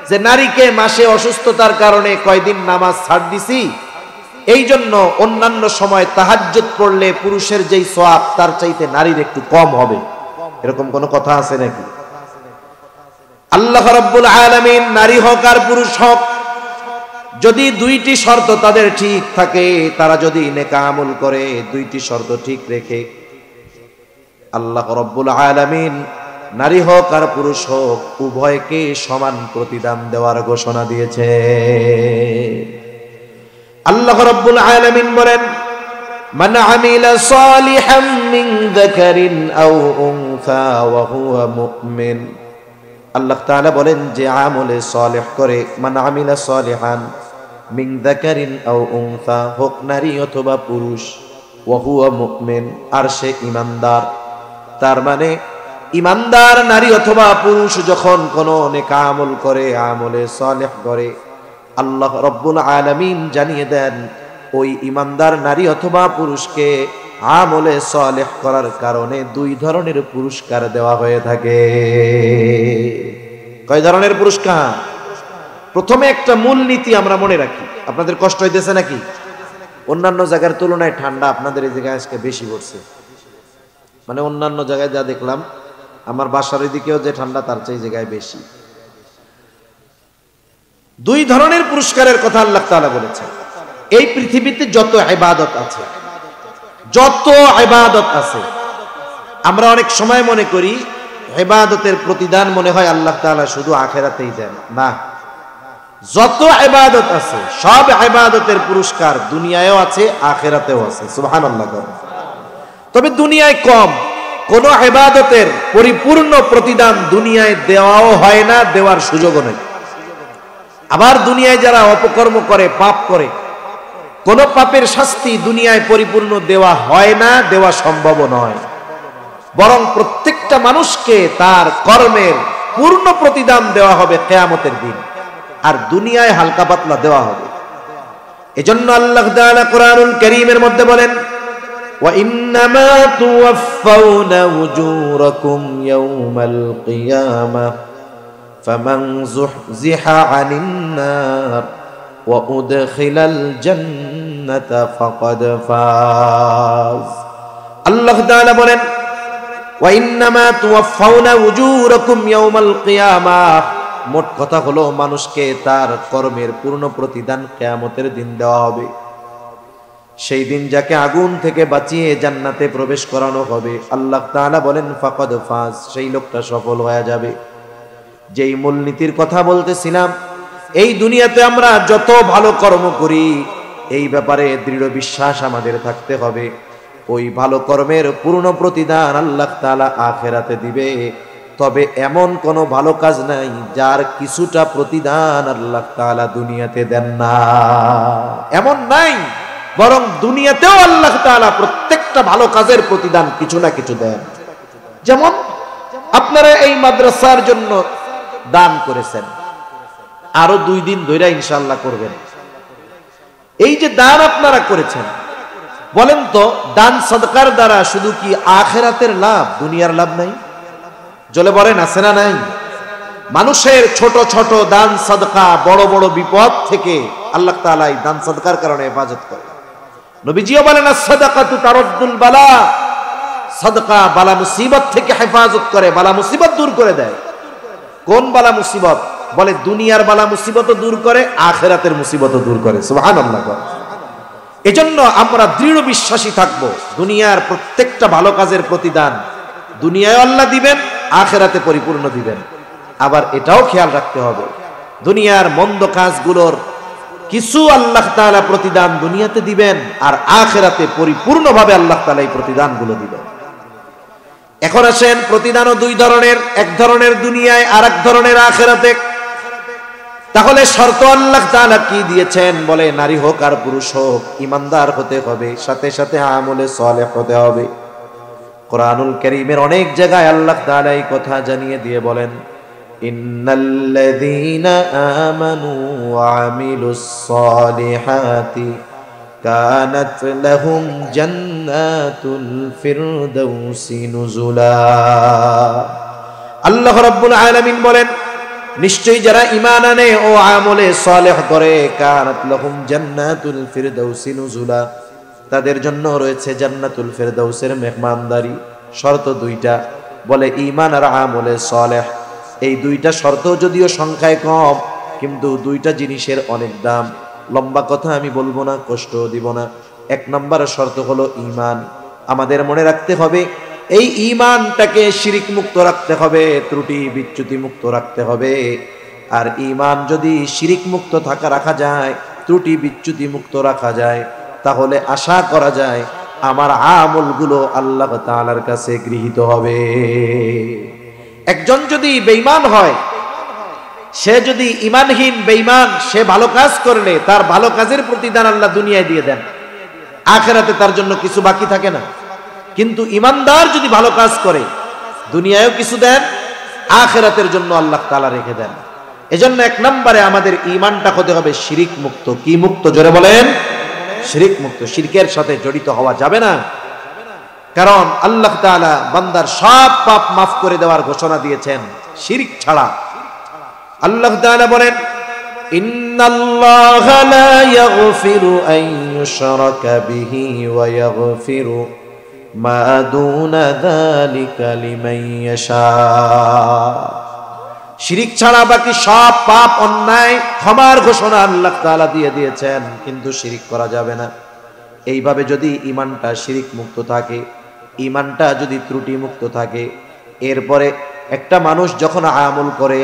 যে নারীকে মাসে অসুস্থতার কারণে কয়দিন নামাজ ছাড় দিছি, এই জন্য অন্যান্য সময় তাহাজ্জুদ পড়লে পুরুষের যেই সওয়াব তার চাইতে নারীর একটু কম হবে, এরকম কোন কথা আছে নাকি? আল্লাহ রাব্বুল আলামিন নারী হোক আর পুরুষ হোক, যদি 2টি শর্ত তাদের ঠিক থাকে, তারা যদি নেক আমল করে, 2টি শর্ত ঠিক রেখে, আল্লাহ রাব্বুল আলামিন নারী হোক আর পুরুষ হোক উভয়কে সমান প্রতিদান দেওয়ার ঘোষণা দিয়েছে। আল্লাহ রাব্বুল আলামিন বলেন, মান আমিলা সালিহাম মিন যাকারিন আও উনসা ওয়া হুয়া মুমিন। আল্লাহ তাআলা বলেন যে আমলে সালেহ করে, মান আমিলা সালিহান মিন যাকারিন আও উনসা, হোক নারী অথবা পুরুষ, ওয়া হুয়া মুমিন, আর সে ঈমানদার। তার মানে ঈমানদার নারী অথবা পুরুষ যখন কোনো নেক আমল করে, আমলে সালেহ করে, আল্লাহ রাব্বুল আলামিন জানিয়ে দেন ওই ঈমানদার নারী অথবা পুরুষকে আমলে সালেহ করার কারণে 2 ধরনের পুরস্কার দেওয়া হয়ে থাকে। কয় ধরনের পুরস্কার? প্রথমে একটা মূল নীতি আমরা মনে রাখি। আপনাদের কষ্ট হইতেছে নাকি? অন্যান্য জায়গার তুলনায় ঠান্ডা আপনাদের এই জায়গায় আজকে বেশি পড়ছে। মানে অন্যান্য জায়গায় যা দেখলাম, আমার বাসার দিকেও যে ঠান্ডা তার চেয়ে জায়গায় বেশি। দুই ধরনের পুরস্কারের কথা আল্লাহ তাআলা বলেছেন। এই পৃথিবীতে যত ইবাদত আছে, আমরা অনেক সময় মনে করি ইবাদতের প্রতিদান মনে হয় আল্লাহ তাআলা শুধু আখিরাতেই দেন। না, যত ইবাদত আছে সব ইবাদতের পুরস্কার দুনিয়ায়ও আছে, আখিরাতেও আছে। সুবহানাল্লাহ। তবে দুনিয়ায় কম, কোন ইবাদতের পরিপূর্ণ প্রতিদান দুনিয়ায় দেওয়াও হয় না, দেওয়ার সুযোগও নেই। আবার দুনিয়ায় যারা অপকর্ম করে, পাপ করে, কোন পাপের শাস্তি দুনিয়ায় পরিপূর্ণ দেওয়া হয় না, দেওয়া সম্ভব নয়। বরং প্রত্যেকটা মানুষকে তার কর্মের পূর্ণ প্রতিদান দেওয়া হবে কিয়ামতের দিন, আর দুনিয়ায় হালকা পাতলা দেওয়া হবে। এজন্য আল্লাহ তাআলা কোরআনুল কারীমের মধ্যে বলেন, ওয়া ইন্নামা তুওয়াফাউনা উজুরাকুম ইয়াওমাল কিয়ামাহ ফামান যুহজিহা আনিন নার ওয়া উদখিলাল জান্নাতা ফাকাদ ফাজ। আল্লাহ তাআলা বলেন, ওয়া ইন্নামা তুওয়াফাউনা উজুরাকুম ইয়াওমাল কিয়ামাহ, মোট কথা হলো মানুষকে তার কর্মের পূর্ণ প্রতিদান কিয়ামতের দিন দেওয়া হবে। সেই দিন যাকে আগুন থেকে বাঁচিয়ে জান্নাতে প্রবেশ করানো হবে, আল্লাহ তাআলা বলেন ফাকাদ ফাজ, সেই লোকটা সফল হয়ে যাবে। যেই মূলনীতির কথা বলতেছিলাম, এই দুনিয়াতে আমরা যত ভালো কর্ম করি এই ব্যাপারে দৃঢ় বিশ্বাস আমাদের থাকতে হবে, ওই ভালো কর্মের পূর্ণ প্রতিদান আল্লাহ তাআলা আখিরাতে দিবে। তবে এমন কোন ভালো কাজ নাই যার কিছুটা প্রতিদান আল্লাহ তাআলা দুনিয়াতে দেন না, এমন নাই। বরং দুনিয়াতেও আল্লাহ তাআলা প্রত্যেকটা ভালো কাজের প্রতিদান কিছু না কিছু দেন। যেমন আপনারা এই মাদ্রাসার জন্য দান করেছেন, আরো 2 দিন ধরে ইনশাআল্লাহ করবেন। এই যে দান আপনারা করেছেন, বলেন তো দান সদকার দ্বারা শুধু কি আখিরাতের লাভ, দুনিয়ার লাভ নাই? জলে বলেন আছে না নাই? মানুষের ছোট ছোট দান সদকা বড় বড় বিপদ থেকে আল্লাহ তাআলা এই দান সদকার কারণে হেফাজত করে। নবীজিও বলেন আস-সাদাকাতু তারাদ্দুল বালা, সাদকা বালা মুসিবত থেকে হেফাজত করে, বালা মুসিবত দূর করে দেয়। কোন বালা মুসিবত? বলে দুনিয়ার বালা মুসিবতও দূর করে, আখিরাতের মুসিবতও দূর করে। সুবহানাল্লাহ। এজন্য আমরা দৃঢ় বিশ্বাসী থাকবো, দুনিয়ার প্রত্যেকটা ভালো কাজের প্রতিদান দুনিয়ায় আল্লাহ দিবেন, আখিরাতে পরিপূর্ণ দিবেন। আবার এটাও খেয়াল রাখতে হবে, দুনিয়ার মন্দ কাজগুলোর কিছু আল্লাহ তাআলা প্রতিদান দুনিয়াতে দিবেন, আর আখিরাতে পরিপূর্ণভাবে আল্লাহ তাআলা এই প্রতিদানগুলো দিবেন। এখন আসেন, প্রতিদানও 2 ধরনের, এক ধরনের দুনিয়ায় আর এক ধরনের আখিরাতে। তাহলে শর্ত আল্লাহ তাআলা কি দিয়েছেন? বলে নারী হোক আর পুরুষ হোক ঈমানদার হতে হবে, সাথে সাথে আমলে সালেহ হতে হবে। কোরআনুল কারীমের অনেক জায়গায় আল্লাহ তাআলা এই কথা জানিয়ে দিয়ে বলেন, ইন্নাল্লাযীনা আমানু ওয়া আমিলুস সালিহাতি কানাত লাহুম জান্নাতুল ফিরদাউসি নুজুলা। আল্লাহ রাব্বুল আলামিন বলেন, নিশ্চয়ই যারা ঈমান আনে ও আমলে সালেহ করে, কানাত লাহুম জান্নাতুল ফিরদাউসি নুজুলা, তাদের জন্য রয়েছে জান্নাতুল ফেরদাউসের মেহমানদারি। শর্ত 2টা, বলে ঈমান আর আমলে সালেহ। এই 2টা শর্ত যদিও সংখ্যায় কম, কিন্তু 2টা জিনিসের অনেক দাম। লম্বা কথা আমি বলবো না, কষ্ট দিব না। 1 নম্বর শর্ত হলো ঈমান। আমাদের মনে রাখতে হবে, এই ঈমানটাকে শিরিক মুক্ত রাখতে হবে, ত্রুটি বিচ্যুতি মুক্ত রাখতে হবে। আর ঈমান যদি শিরিক মুক্ত রাখা যায়, ত্রুটি বিচ্যুতি মুক্ত রাখা যায়, তাহলে আশা করা যায় আমার আমলগুলো আল্লাহ তাআলার কাছে গৃহীত হবে। একজন যদি বেঈমান হয়, সে যদি ঈমানহীন বেঈমান, সে ভালো কাজ করলে তার ভালো কাজের প্রতিদান আল্লাহ দুনিয়ায় দিয়ে দেন, আখিরাতে তার জন্য কিছু বাকি থাকে না। কিন্তু ঈমানদার যদি ভালো কাজ করে, দুনিয়ায়ও কিছু দেন, আখিরাতের জন্য আল্লাহ তাআলা রেখে দেন। এজন্য 1 নম্বরে আমাদের ঈমানটা হতে হবে শিরিক মুক্ত। কি মুক্ত? জোরে বলেন, শিরিক মুক্ত। শিরকের সাথে জড়িত হওয়া যাবে না, কারণ আল্লাহ তাআলা বান্দার সব পাপ মাফ করে দেওয়ার ঘোষণা দিয়েছেন শিরক ছাড়া। আল্লাহ তাআলা বলেন, ইন্নাল্লাহা লা ইয়াগফিরু আন ইউশরাকা বিহি ওয়া ইয়াগফিরু মা দুনা যালিকা লিমান ইয়াশা। শিরিক ছাড়া বাকি সব পাপ অন্যায় ক্ষমার ঘোষণা আল্লাহ তাআলা দিয়ে দিয়েছেন, কিন্তু শিরিক করা যাবে না। এইভাবে যদি ঈমানটা শিরিক মুক্ত থাকে, ঈমানটা যদি ত্রুটি মুক্ত থাকে, এরপরে একটা মানুষ যখন আমল করে,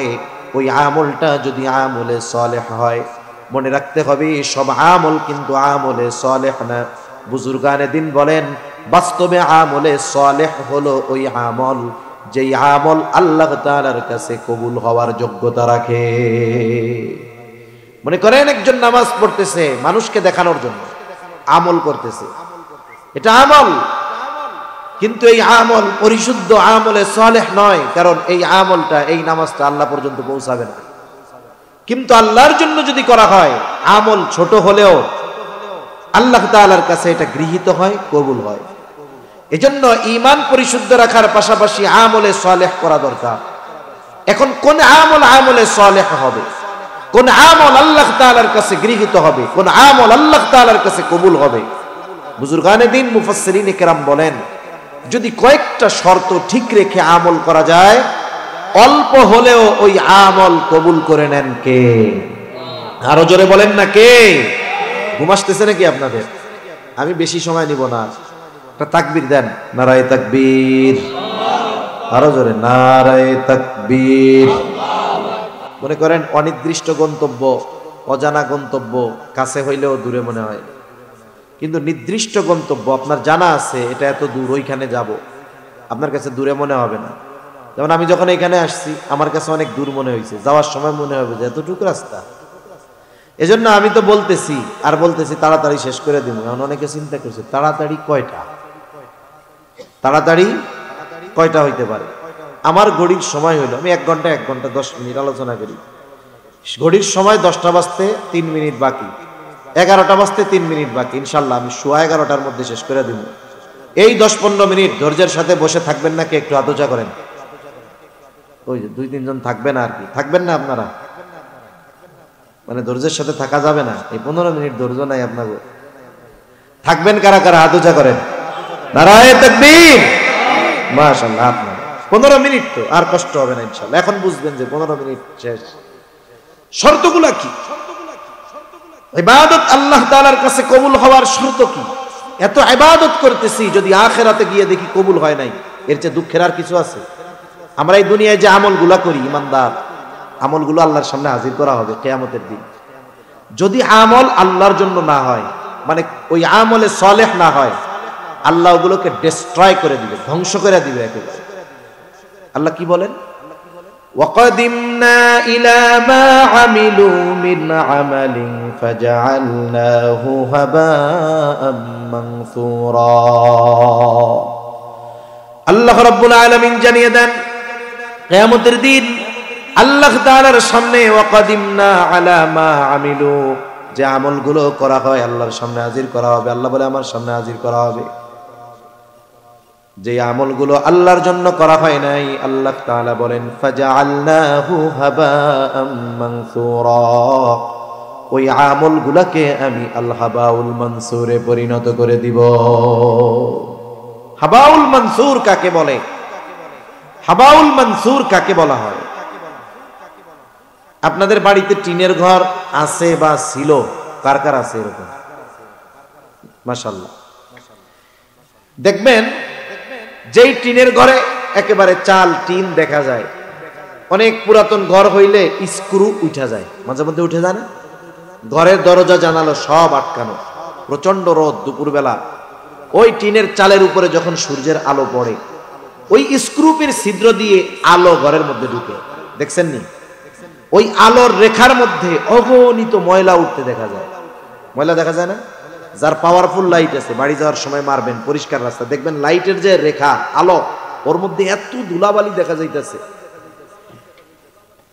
ওই আমলটা যদি আমলে সালেহ হয়, মনে রাখতে হবে সব আমল কিন্তু আমলে সালেহ না। বুজুর্গানে দিন বলেন, বাস্তবে আমলে সালেহ হলো ওই আমল যেই আমল আল্লাহ তাআলার কাছে কবুল হওয়ার যোগ্যতা রাখে। মনে করেন একজন নামাজ পড়তেছে মানুষকে দেখানোর জন্য, আমল করতেছে, এটা আমল, কিন্তু এই আমল পরিশুদ্ধ আমলে সালেহ নয়, কারণ এই আমলটা, এই নামাজটা আল্লাহ পর্যন্ত পৌঁছাবে না। কিন্তু আল্লাহর জন্য যদি করা হয়, আমল ছোট হলেও আল্লাহ তাআলার কাছে এটা গৃহীত হয়, কবুল হয়। এজন্য ঈমান পরিশুদ্ধ রাখার পাশাপাশি আমলে সালেহ করা দরকার। এখন কোন আমল আমলে সালেহ হবে, কোন আমল আল্লাহ তাআলার কাছে গৃহীত হবে, কোন আমল আল্লাহ তাআলার কাছে কবুল হবে, বুজুর্গানে দিন মুফাসসিরিনে কেরাম বলেন, যদি কয়েকটা শর্ত ঠিক রেখে আমল করা যায়, অল্প হলেও ওই আমল কবুল করে নেন কে? আরো জোরে বলেন না কে? ঘুম আসতেছে নাকি আপনাদের? আমি বেশি সময় নিব না, একটা তাকবীর দেন, নারায়ে তাকবীর। আরো জোরে, নারায়ে তাকবীর। মনে করেন অনির্দিষ্ট গন্তব্য, অজানা গন্তব্য কাছে হইলেও দূরে মনে হয়, কিন্তু নির্দিষ্ট গন্তব্য আপনার জানা আছে এটা এত দূর, ওইখানে যাব, আপনার কাছে দূরে মনে হবে না। যেমন আমি যখন এখানে আসছি, আমার কাছে অনেক দূর মনে হয়েছে, যাওয়ার সময় মনে হবে যে এতটুকু রাস্তা। এজন্য আমি তো বলতেছি আর বলতেছি তাড়াতাড়ি শেষ করে দিব। এখন অনেকে চিন্তা করছে তাড়াতাড়ি কয়টা, তাড়াতাড়ি কয়টা হইতে পারে? আমার ঘড়ির সময় হইলো, আমি 1 ঘন্টা 1 ঘন্টা 10 মিনিট আলোচনা করি, ঘড়ির সময় 10টা বাজতে 3 মিনিট বাকি, 11টা বাজতে 3 মিনিট বাকি। ইনশাল্লাহ আমি 11:15টার মধ্যে শেষ করে দিব। এই 10-15 মিনিট ধৈর্যের সাথে বসে থাকবেন নাকি? একটু আলোচনা করেন। ওই যে 2-3 জন থাকবেন আর কি, থাকবেন না আপনারা? মানে ধৈর্যের সাথে থাকা যাবে না, এই 15 মিনিট ধৈর্য নাই আপনাদের। থাকবেন কারা কারা? আলোচনা করেন। নারায়ে তাকবীর। মাশাআল্লাহ। আপনারা 15 মিনিট তো আর কষ্ট হবে না ইনশাআল্লাহ। এখন বুঝবেন যে 15 মিনিট শেষ। শর্তগুলো কি? ইবাদত আল্লাহ তাআলার কাছে কবুল হওয়ার শর্ত কি? এত ইবাদত করতেছি, যদি আখিরাতে গিয়ে দেখি কবুল হয় নাই, এর চেয়ে দুঃখের আর কিছু আছে? আমরা এই দুনিয়ায় যে আমলগুলো করি, ইমানদার আমলগুলো আল্লাহর সামনে হাজির করা হবে কিয়ামতের দিন। যদি আমল আল্লাহর জন্য না হয়, মানে ওই আমলে সালেহ না হয়, আল্লাহ ওগুলোকে ডিস্ট্রয় করে দিবে, ধ্বংস করে দিবে একেবারে। আল্লাহ কি বলেন? وَقَدِمْنَا إِلَى مَا عَمِلُوا مِنْ عَمَلٍ فَجَعَلْنَاهُ هَبَاءً مَنْثُورًا। আল্লাহ রাব্বুল আলামিন জানিয়ে দেন, কিয়ামতের দিন আল্লাহ তাআলার সামনে ওয়াকাদিমনা আলা মা আমিলু, যে আমলগুলো করা হয় আল্লাহর সামনে হাজির করা হবে। আল্লাহ বলে আমার সামনে হাজির করা হবে। যে আমলগুলো আল্লাহর জন্য করা হয় নাই, আল্লাহ তাআলা বলেন ফাজআলনাহু হাবাআম মানসুরা, ওই আমলগুলোকে আমি আল হাবাউল মানসুরে পরিণত করে দিব। হাবাউল মানসুর কাকে বলে? হাবাউল মানসুর কাকে বলা হয়? আপনাদের বাড়িতে টিনের ঘর আছে বা ছিল? কার কার আছে এরকম? মাশাআল্লাহ। দেখবেন যেই টিনের ঘরে একেবারে চাল টিন দেখা যায়, অনেক পুরাতন ঘর হইলে স্ক্রু উঠা যায়, মাঝে মধ্যে উঠে যায় না? ঘরের দরজা জানালো সব আটকানো, প্রচন্ড রোদ দুপুরবেলা, ওই টিনের চালের উপরে যখন সূর্যের আলো পড়ে, ওই স্ক্রুপের ছিদ্র দিয়ে আলো ঘরের মধ্যে ঢুকে, দেখছেন নি? ওই আলোর রেখার মধ্যে অগণিত ময়লা উঠতে দেখা যায়। ময়লা দেখা যায় না? যার পাওয়ারফুল লাইট আছে, বাড়ি যাওয়ার সময় মারবেন, পরিষ্কার রাস্তা দেখবেন, লাইটের যে রেখা আলো, ওর মধ্যে এত ধুলাবালি দেখা যাইতেছে।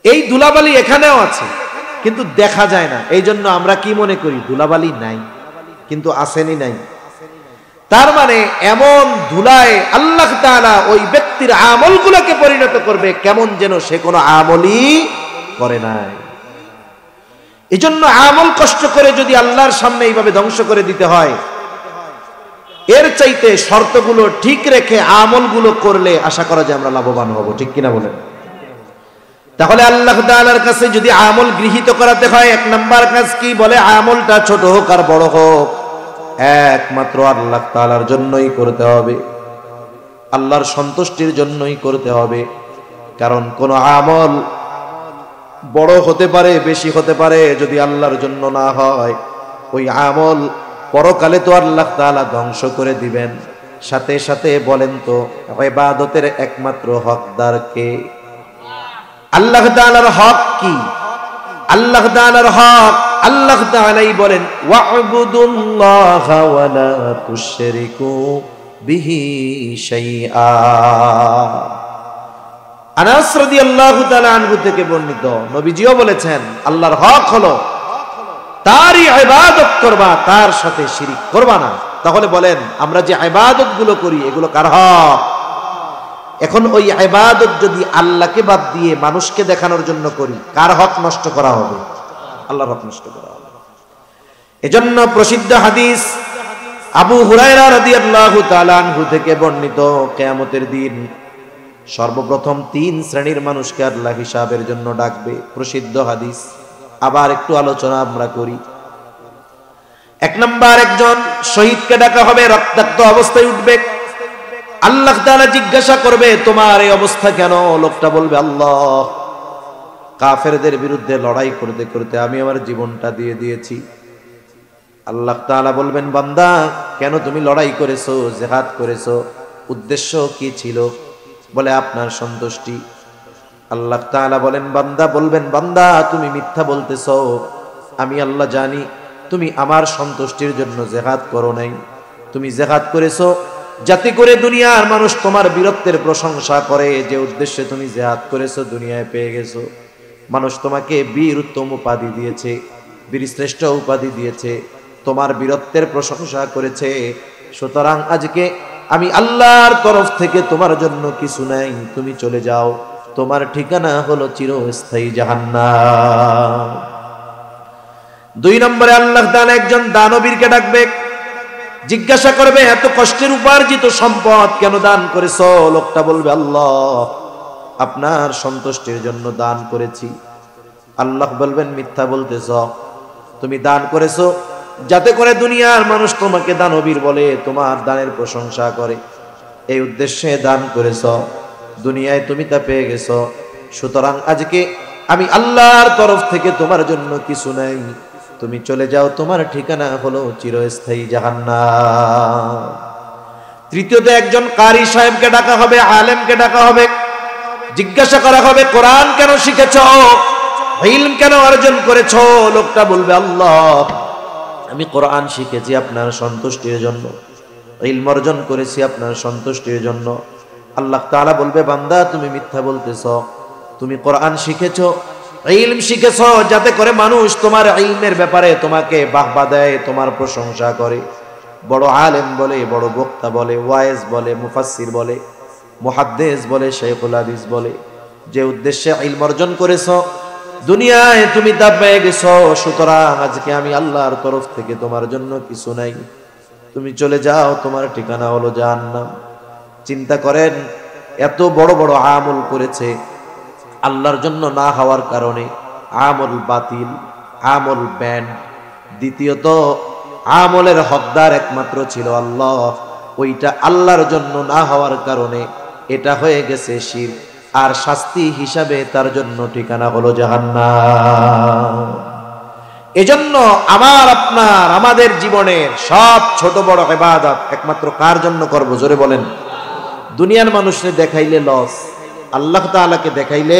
এই ধুলাবালি এখানেও আছে, কিন্তু দেখা যায় না। এই জন্য আমরা কি মনে করি ধুলাবালি নাই, কিন্তু আসেনি নাই। তার মানে এমন ধুলায় আল্লাহ তাআলা ওই ব্যক্তির আমলগুলোকে পরিণত করবে কেমন যেন সে কোনো আমলই করে নাই। এজন্য আমল কষ্ট করে যদি আল্লাহর সামনে এইভাবে ধ্বংস করে দিতে হয়, এর চাইতে শর্তগুলো ঠিক রেখে আমলগুলো করলে আশা করা যায় আমরা লাভবান হব। ঠিক কিনা বলেন? তাহলে আল্লাহ তাআলার কাছে যদি আমল গৃহীত করাতে হয়, এক নাম্বার কাজ কি? বলে আমলটা ছোট হোক আর বড় হোক, একমাত্র আল্লাহ তাআলার জন্যই করতে হবে, আল্লাহর সন্তুষ্টির জন্যই করতে হবে। কারণ কোন আমল বড় হতে পারে, বেশি হতে পারে, যদি আল্লাহর জন্য না হয়, ওই আমল পরকালে তো আল্লাহ তাআলা ধ্বংস করে দিবেন। সাথে সাথে বলেন তো, ইবাদতের একমাত্র হকদার কে? আল্লাহ তাআলার হক কি? আল্লাহ তাআলার হক, আল্লাহ তাআলাই বলেন ওয়া'বুদুল্লাহা ওয়া লা তুশরিকু বিহি শাইআ। আনাস রাদিয়াল্লাহু তাআলা আনহু থেকে বর্ণিত, নবীজিও বলেছেন আল্লাহর হক হলো তারই ইবাদত করবা, তার সাথে শিরিক করবা না। তাহলে বলেন আমরা যে ইবাদত গুলো করি এগুলো কার হক? এখন ওই ইবাদত যদি আল্লাহকে বাদ দিয়ে মানুষকে দেখানোর জন্য করি, কার হক নষ্ট করা হবে? আল্লাহর হক নষ্ট করা হবে। এজন্য প্রসিদ্ধ হাদিস আবু হুরায়রা রাদিয়াল্লাহু তাআলা আনহু থেকে বর্ণিত, কিয়ামতের দিন সর্বপ্রথম 3 শ্রেণীর মানুষকে আল্লাহ হিসাবের জন্য ডাকবে। প্রসিদ্ধ হাদিস, আবার একটু আলোচনা আমরা করি। এক নাম্বার, একজন শহীদকে ডাকা হবে, রক্তাক্ত অবস্থায় উঠবে। আল্লাহ তাআলা জিজ্ঞাসা করবে তোমার এই অবস্থা কেন? লোকটা বলবে আল্লাহ, কাফেরদের বিরুদ্ধে লড়াই করতে করতে আমি আমার জীবনটা দিয়ে দিয়েছি। আল্লাহ তাআলা বলবেন বান্দা কেন তুমি লড়াই করেছো, জিহাদ করেছো, উদ্দেশ্য কি ছিল? বলে আপনার সন্তুষ্টি। আল্লাহ তাআলা বলেন বান্দা, বলবেন বান্দা তুমি মিথ্যা বলতেছো, আমি আল্লাহ জানি তুমি আমার সন্তুষ্টির জন্য জিহাদ করো নাই, তুমি জিহাদ করেছো যাতে করে দুনিয়ার মানুষ তোমার বীরত্বের প্রশংসা করে। যে উদ্দেশ্যে তুমি জিহাদ করেছো দুনিয়ায় পেয়ে গেছো। মানুষ তোমাকে বীর উত্তম উপাধি দিয়েছে, বীরশ্রেষ্ঠ উপাধি দিয়েছে, তোমার বীরত্বের প্রশংসা করেছে। সুতরাং আজকে আমি আল্লাহর তরফ থেকে তোমার জন্য কিছু নাই, তুমি চলে যাও, তোমার ঠিকানা হলো চিরস্থায়ী জাহান্নাম। 2 নম্বরে আল্লাহ তাআলা একজন দানবীরকে ডাকবে, জিজ্ঞাসা করবে এত কষ্টের উপার্জিত সম্পদ কেন দান করেছো? লোকটা বলবে আল্লাহ আপনার সন্তুষ্টির জন্য দান করেছি। আল্লাহ বলবেন মিথ্যা বলতেছ, তুমি দান করেছো যাতে করে দুনিয়ার মানুষ তোমাকে দানবীর বলে, তোমার দানের প্রশংসা করে, এই উদ্দেশ্যে দান করেছো, দুনিয়ায় তুমি তা পেয়ে গেছো। সুতরাং আজকে আমি আল্লাহর তরফ থেকে তোমার জন্য কিছু নাই, তুমি চলে যাও, তোমার ঠিকানা হলো চিরস্থায়ী জাহান্নাম। তৃতীয়তে একজন কারি সাহেবকে ডাকা হবে, আলেমকে ডাকা হবে, জিজ্ঞাসা করা হবে কোরআন কেন শিখেছো, ইলম কেন অর্জন করেছো? লোকটা বলবে আল্লাহ আমি কোরআন শিখেছি আপনার সন্তুষ্টির জন্য, ইলম অর্জন করেছি আপনার সন্তুষ্টির জন্য। আল্লাহ তাআলা বলবে বান্দা তুমি মিথ্যা বলতেছো, তুমি কোরআন শিখেছো, ইলম শিখেছো যাতে করে মানুষ তোমার ইলমের ব্যাপারে তোমাকে বাহবা দেয়, তোমার প্রশংসা করে, বড় আলেম বলে, বড় বক্তা বলে, ওয়াইজ বলে, মুফাসসির বলে, মুহাদ্দিস বলে, শাইখুল হাদিস বলে। যে উদ্দেশ্যে ইলম অর্জন করেছো দুনিয়ায় তুমি তা পেয়ে গেছো। সুতরাং আজকে আমি আল্লাহর তরফ থেকে তোমার জন্য কিছু নাই, তুমি চলে যাও, তোমার ঠিকানা হলো জাহান্নাম। চিন্তা করেন এত বড় বড় আমল করেছে, আল্লাহর জন্য না হওয়ার কারণে আমল বাতিল, আমল ব্যান। দ্বিতীয়ত আমলের হকদার একমাত্র ছিল আল্লাহ, ওইটা আল্লাহর জন্য না হওয়ার কারণে এটা হয়ে গেছে শিরক, আর শাস্তি হিসাবে তার জন্য ঠিকানা হলো জাহান্নাম। এজন্য আমার আপনার আমাদের জীবনের সব ছোট বড় ইবাদত একমাত্র কার জন্য করব? জোরে বলেন। দুনিয়ার মানুষকে দেখাইলে লস, আল্লাহ তাআলাকে দেখাইলে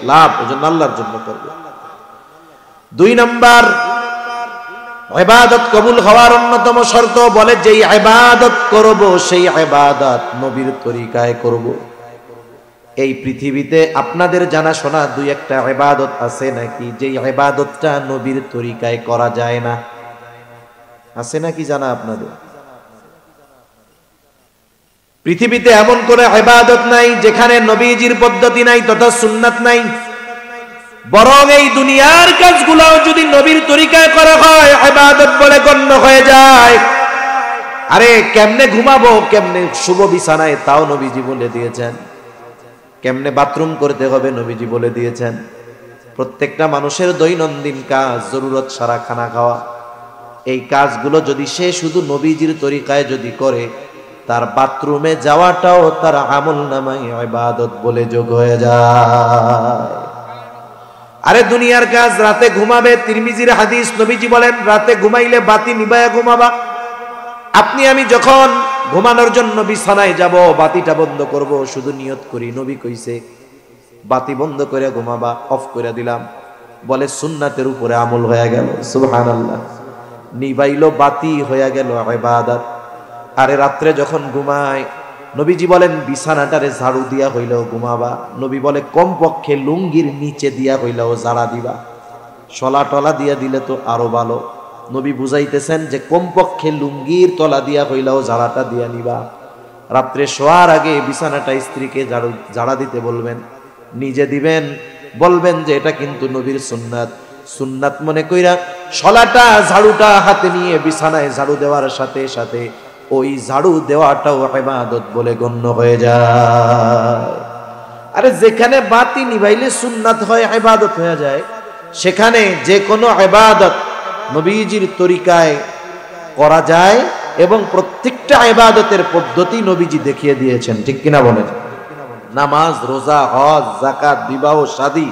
লাভ, এজন্য আল্লাহর জন্য করব। 2 নাম্বার, ইবাদত কবুল হওয়ার অন্যতম শর্ত বলে যেই ইবাদত করব সেই ইবাদত নবীর তরিকায় করব। এই পৃথিবীতে আপনাদের জানাশোনা 2-1টা ইবাদত আছে নাকি যেই ইবাদতটা নবীর তরিকায় করা যায় না? আছে নাকি জানা আপনাদের? পৃথিবীতে এমন কোন ইবাদত নাই যেখানে নবীজির পদ্ধতি নাই তথা সুন্নাত নাই। বরং এই দুনিয়ার কাজগুলো যদি নবীর তরিকায় করা হয় ইবাদত বলে গণ্য হয়ে যায়। আরে কেমনে ঘুমাবো, কেমনে শুভ বিছানায়, তাও নবীজি বলে দিয়েছেন। কেমনে বাথরুম করতে হবে নবীজি বলে দিয়েছেন। প্রত্যেকটা মানুষের দৈনন্দিন কাজ, জরুরত সারা খানা খাওয়া, এই কাজগুলো যদি সে শুধু নবীজির তরিকায় যদি করে, তার বাথরুমে যাওয়াটাও তার আমল নামায় ইবাদত বলে যোগ হয়ে যায়। আরে দুনিয়ার কাজ, রাতে ঘুমাবে, তিরমিজির হাদিস, নবীজি বলেন রাতে ঘুমাইলে বাতি নিভায়া ঘুমাবা। আপনি আমি যখন ঘুমানোর জন্য বিছানায় যাব, বাতিটা বন্ধ করব, শুধু নিয়ত করি নবী কইছে বাতি বন্ধ করে ঘুমাবা, অফ করে দিলাম, বলে সুন্নাতের উপরে আমল হয়ে গেল। সুবহানাল্লাহ, নিবাইলো বাতি হয়ে গেল ইবাদত। আরে রাত্রে যখন ঘুমায়, নবীজি বলেন বিছানাটারে ঝাড়ু দিয়া হইলেও ঘুমাবা। নবী বলে কমপক্ষে লুঙ্গির নিচে দিয়া হইলেও ঝাড়া দিবা, শলা টলা দিয়া দিলে তো আরো ভালো। নবী বুঝাইতেছেন যে কমপক্ষে লুঙ্গির তলা দিয়া হইলেও ঝাড়াটা দিয়া নিবা। রাত্রে শোয়ার আগে বিছানাটা স্ত্রীকে ঝাড়া দিতে বলবেন, নিজে দিবেন, বলবেন যে এটা কিন্তু নবীর সুন্নাত। সুন্নাত মনে কইরা শলাটা ঝাড়ুটা হাতে নিয়ে বিছানায় ঝাড়ু দেওয়ার সাথে সাথে ওই ঝাড়ু দেওয়াটাও ইবাদত বলে গণ্য হয়ে যায়। আরে যেখানে বাতি নিভাইলে সুন্নাত হয়, ইবাদত হয়ে যায়, সেখানে যে কোনো ইবাদত নবীজির তরিকায় করা যায় এবং প্রত্যেকটা ইবাদতের পদ্ধতি নবীজি দেখিয়ে দিয়েছেন। ঠিক কিনা বলেন? নামাজ, রোজা, হজ, যাকাত, বিবাহ, শাদী,